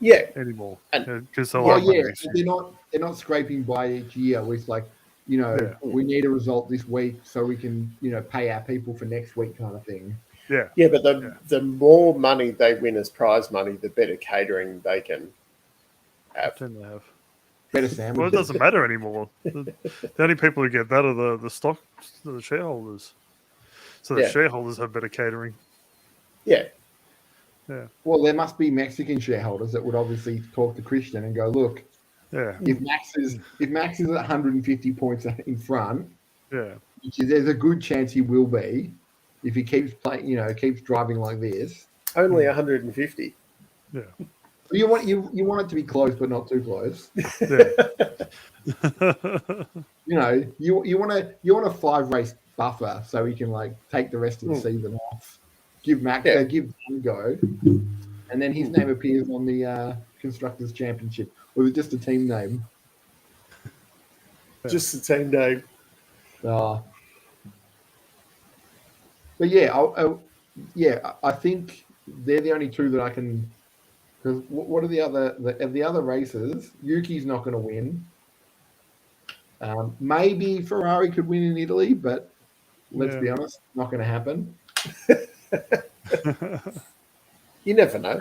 Yeah, anymore because they're not scraping by each year. It's like we need a result this week so we can pay our people for next week kind of thing. Yeah, but the more money they win as prize money, the better catering they can have. Better sandwiches. Well, it doesn't matter anymore. The only people who get that are the stock, the shareholders. So the shareholders have better catering. Yeah. Yeah. Well, there must be Mexican shareholders that would obviously talk to Christian and go, look, if Max is at 150 points in front, there's a good chance he will be if he keeps playing, keeps driving like this. Only 150. Yeah. You want it to be close, but not too close. You want a 5-race buffer so he can take the rest of the season off. Give Max give him a go, and then his name appears on the constructors' championship. Or just a team name? Just a team name. But I think they're the only two that I can. Because what are the other races? Yuki's not going to win. Maybe Ferrari could win in Italy, but let's be honest, not going to happen. You never know.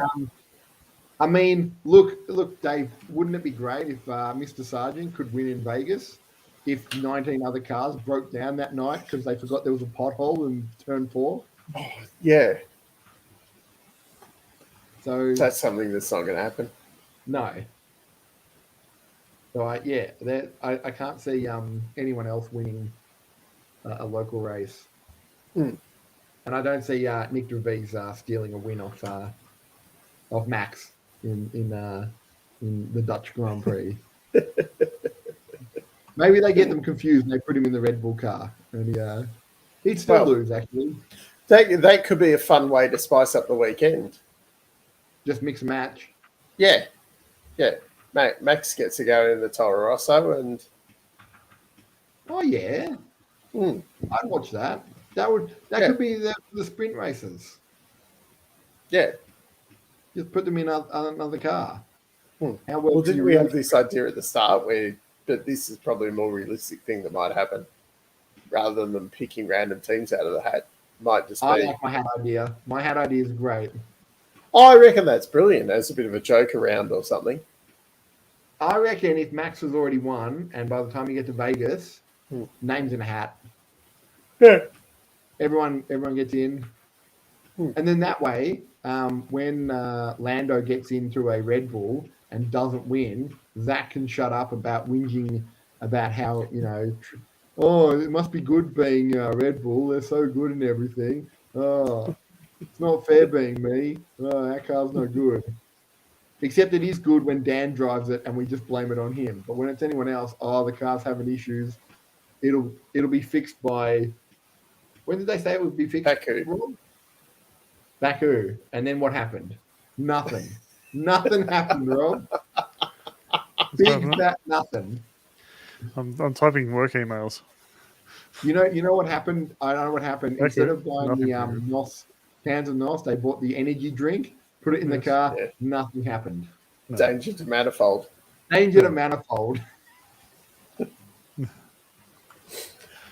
I mean, look, Dave. Wouldn't it be great if Mr. Sargent could win in Vegas? If 19 other cars broke down that night because they forgot there was a pothole in turn 4. Yeah. So that's something that's not going to happen. No. So I can't see anyone else winning a local race, and I don't see Nick DeVries stealing a win off Max in the Dutch Grand Prix. Maybe they get them confused and they put him in the Red Bull car, and he'd still lose. Actually, that could be a fun way to spice up the weekend. Just mix and match. Yeah. Max gets to go in the Toro Rosso, and I'd watch that. That could be the sprint races. Yeah, just put them in another car. How well didn't we have this idea at the start? But this is probably a more realistic thing that might happen, rather than them picking random teams out of the hat. Might just be. I like my hat idea. My hat idea is great. I reckon that's brilliant as a bit of a joke around or something. I reckon if Max has already won, and by the time you get to Vegas, name's in a hat. Yeah. Everyone gets in. And then that way, when Lando gets into a Red Bull and doesn't win, Zach can shut up about whinging about how, it must be good being Red Bull. They're so good and everything. Oh, it's not fair being me. Oh, our car's no good. Except it is good when Dan drives it and we just blame it on him. But when it's anyone else, the car's having issues. It'll be fixed by. When did they say it would be fixed? Baku. And then what happened? Nothing. Nothing happened, Rob. Big fat nothing. I'm typing work emails. You know what happened? I know what happened. Okay. Instead of buying Nothing the for you. NOS cans of NOS, they bought the energy drink, put it in the Yes. car. Yeah. Nothing happened. No. Danger to manifold. Danger to manifold.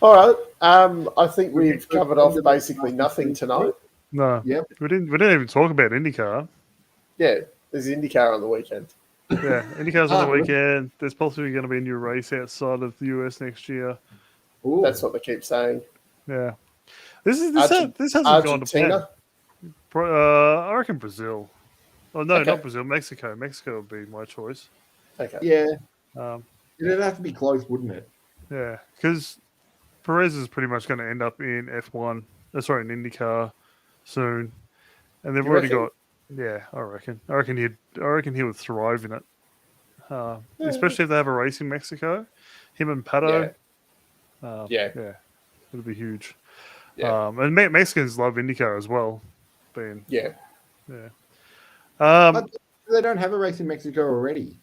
All right. I think we've covered off basically nothing tonight. No. Yep. We didn't even talk about IndyCar. Yeah, there's IndyCar on the weekend. Yeah, IndyCar's on the Oh. weekend. There's possibly going to be a new race outside of the US next year. Ooh. That's what they keep saying. Yeah. This hasn't gone to Argentina. plan. I reckon Brazil. Oh no, Okay. not Brazil. Mexico. Mexico would be my choice. Okay. Yeah. Um, It'd have to be close, wouldn't it? yeah, because Perez is pretty much going to end up in F1. Sorry, in IndyCar soon, and they've You already reckon? got. Yeah, I reckon he would thrive in it. Especially if they have a race in Mexico. Him and Pato. Yeah. It'll be huge. Yeah. And Mexicans love IndyCar as well. Yeah. But they don't have a race in Mexico already.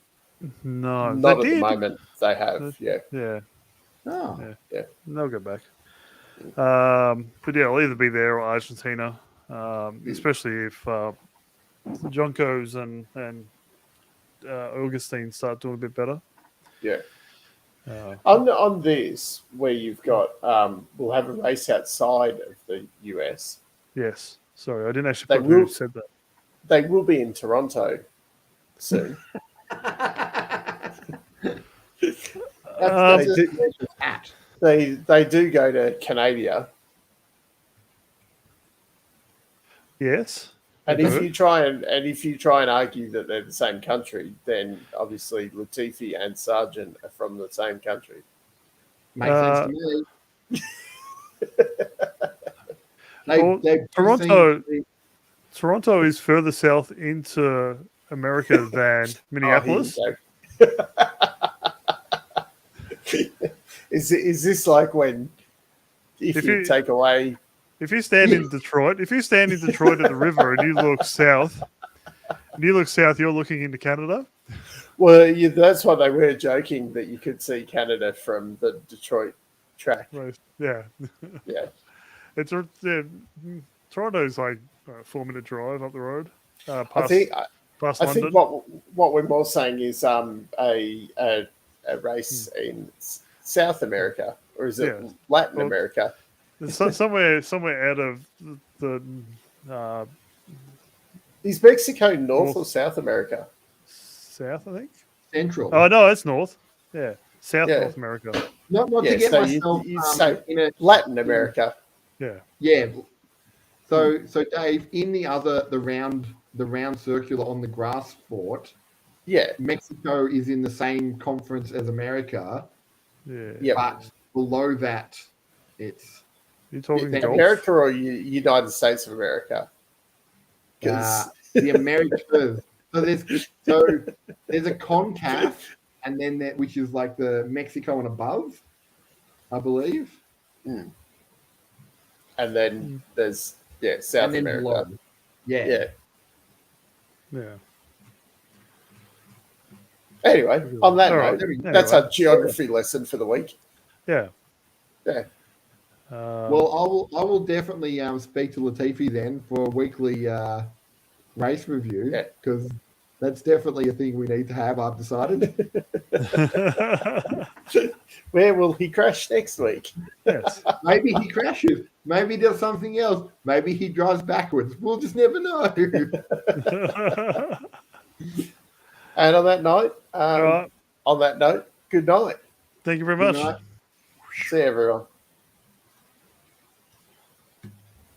No, Not they at the did. moment. They have. Yeah. Yeah, Oh. yeah. They'll go back. But yeah, I'll either be there or Argentina. Especially if Juncos and Augustine start doing a bit better. Yeah. On this, where you've got, we'll have a race outside of the US. Yes. Sorry, I didn't actually They put who will- said that. They will be in Toronto soon. That's They just at. They do go to Canada, Yes. and Okay. if you try and argue that they're the same country, then obviously Latifi and Sargent are from the same country. Makes sense to me. Well, They Toronto- Toronto is further south into America than Minneapolis. Oh, here we go. Is this like when if you take away? If you stand in Detroit, at the river and you look south, you're looking into Canada. Well, that's why they were joking that you could see Canada from the Detroit track. Right. Yeah. Yeah. Toronto's like a 4-minute drive up the road. Past, I think London. what we're more saying is a race in South America, or is it Latin America? It's somewhere out of the Is Mexico North or South America? south, I think. Central. Oh no, it's north. Yeah, South Yeah. North America. Not to get so myself you say in a Latin America. Yeah. yeah. So Dave, in the round circular on the grass sport, Yeah. Mexico is in the same conference as America, Yeah. Yeah. but below that, it's You're talking golf. America or United States of America? 'Cause- the Americas. So there's a CONCACAF, and then which is like the Mexico and above, I believe. and then there's South And then America. below. Yeah. Yeah. Anyway, on that All note, right. that's Anyway. our geography lesson for the week. Yeah. Yeah. Well, I will definitely speak to Latifi then for a weekly race review Yeah. because that's definitely a thing we need to have. I've decided. Where will he crash next week? Yes. Maybe he crashes. Maybe he does something else. Maybe he drives backwards. We'll just never know. And on that note, All right. good night. Thank you very Good much. night. See you, everyone.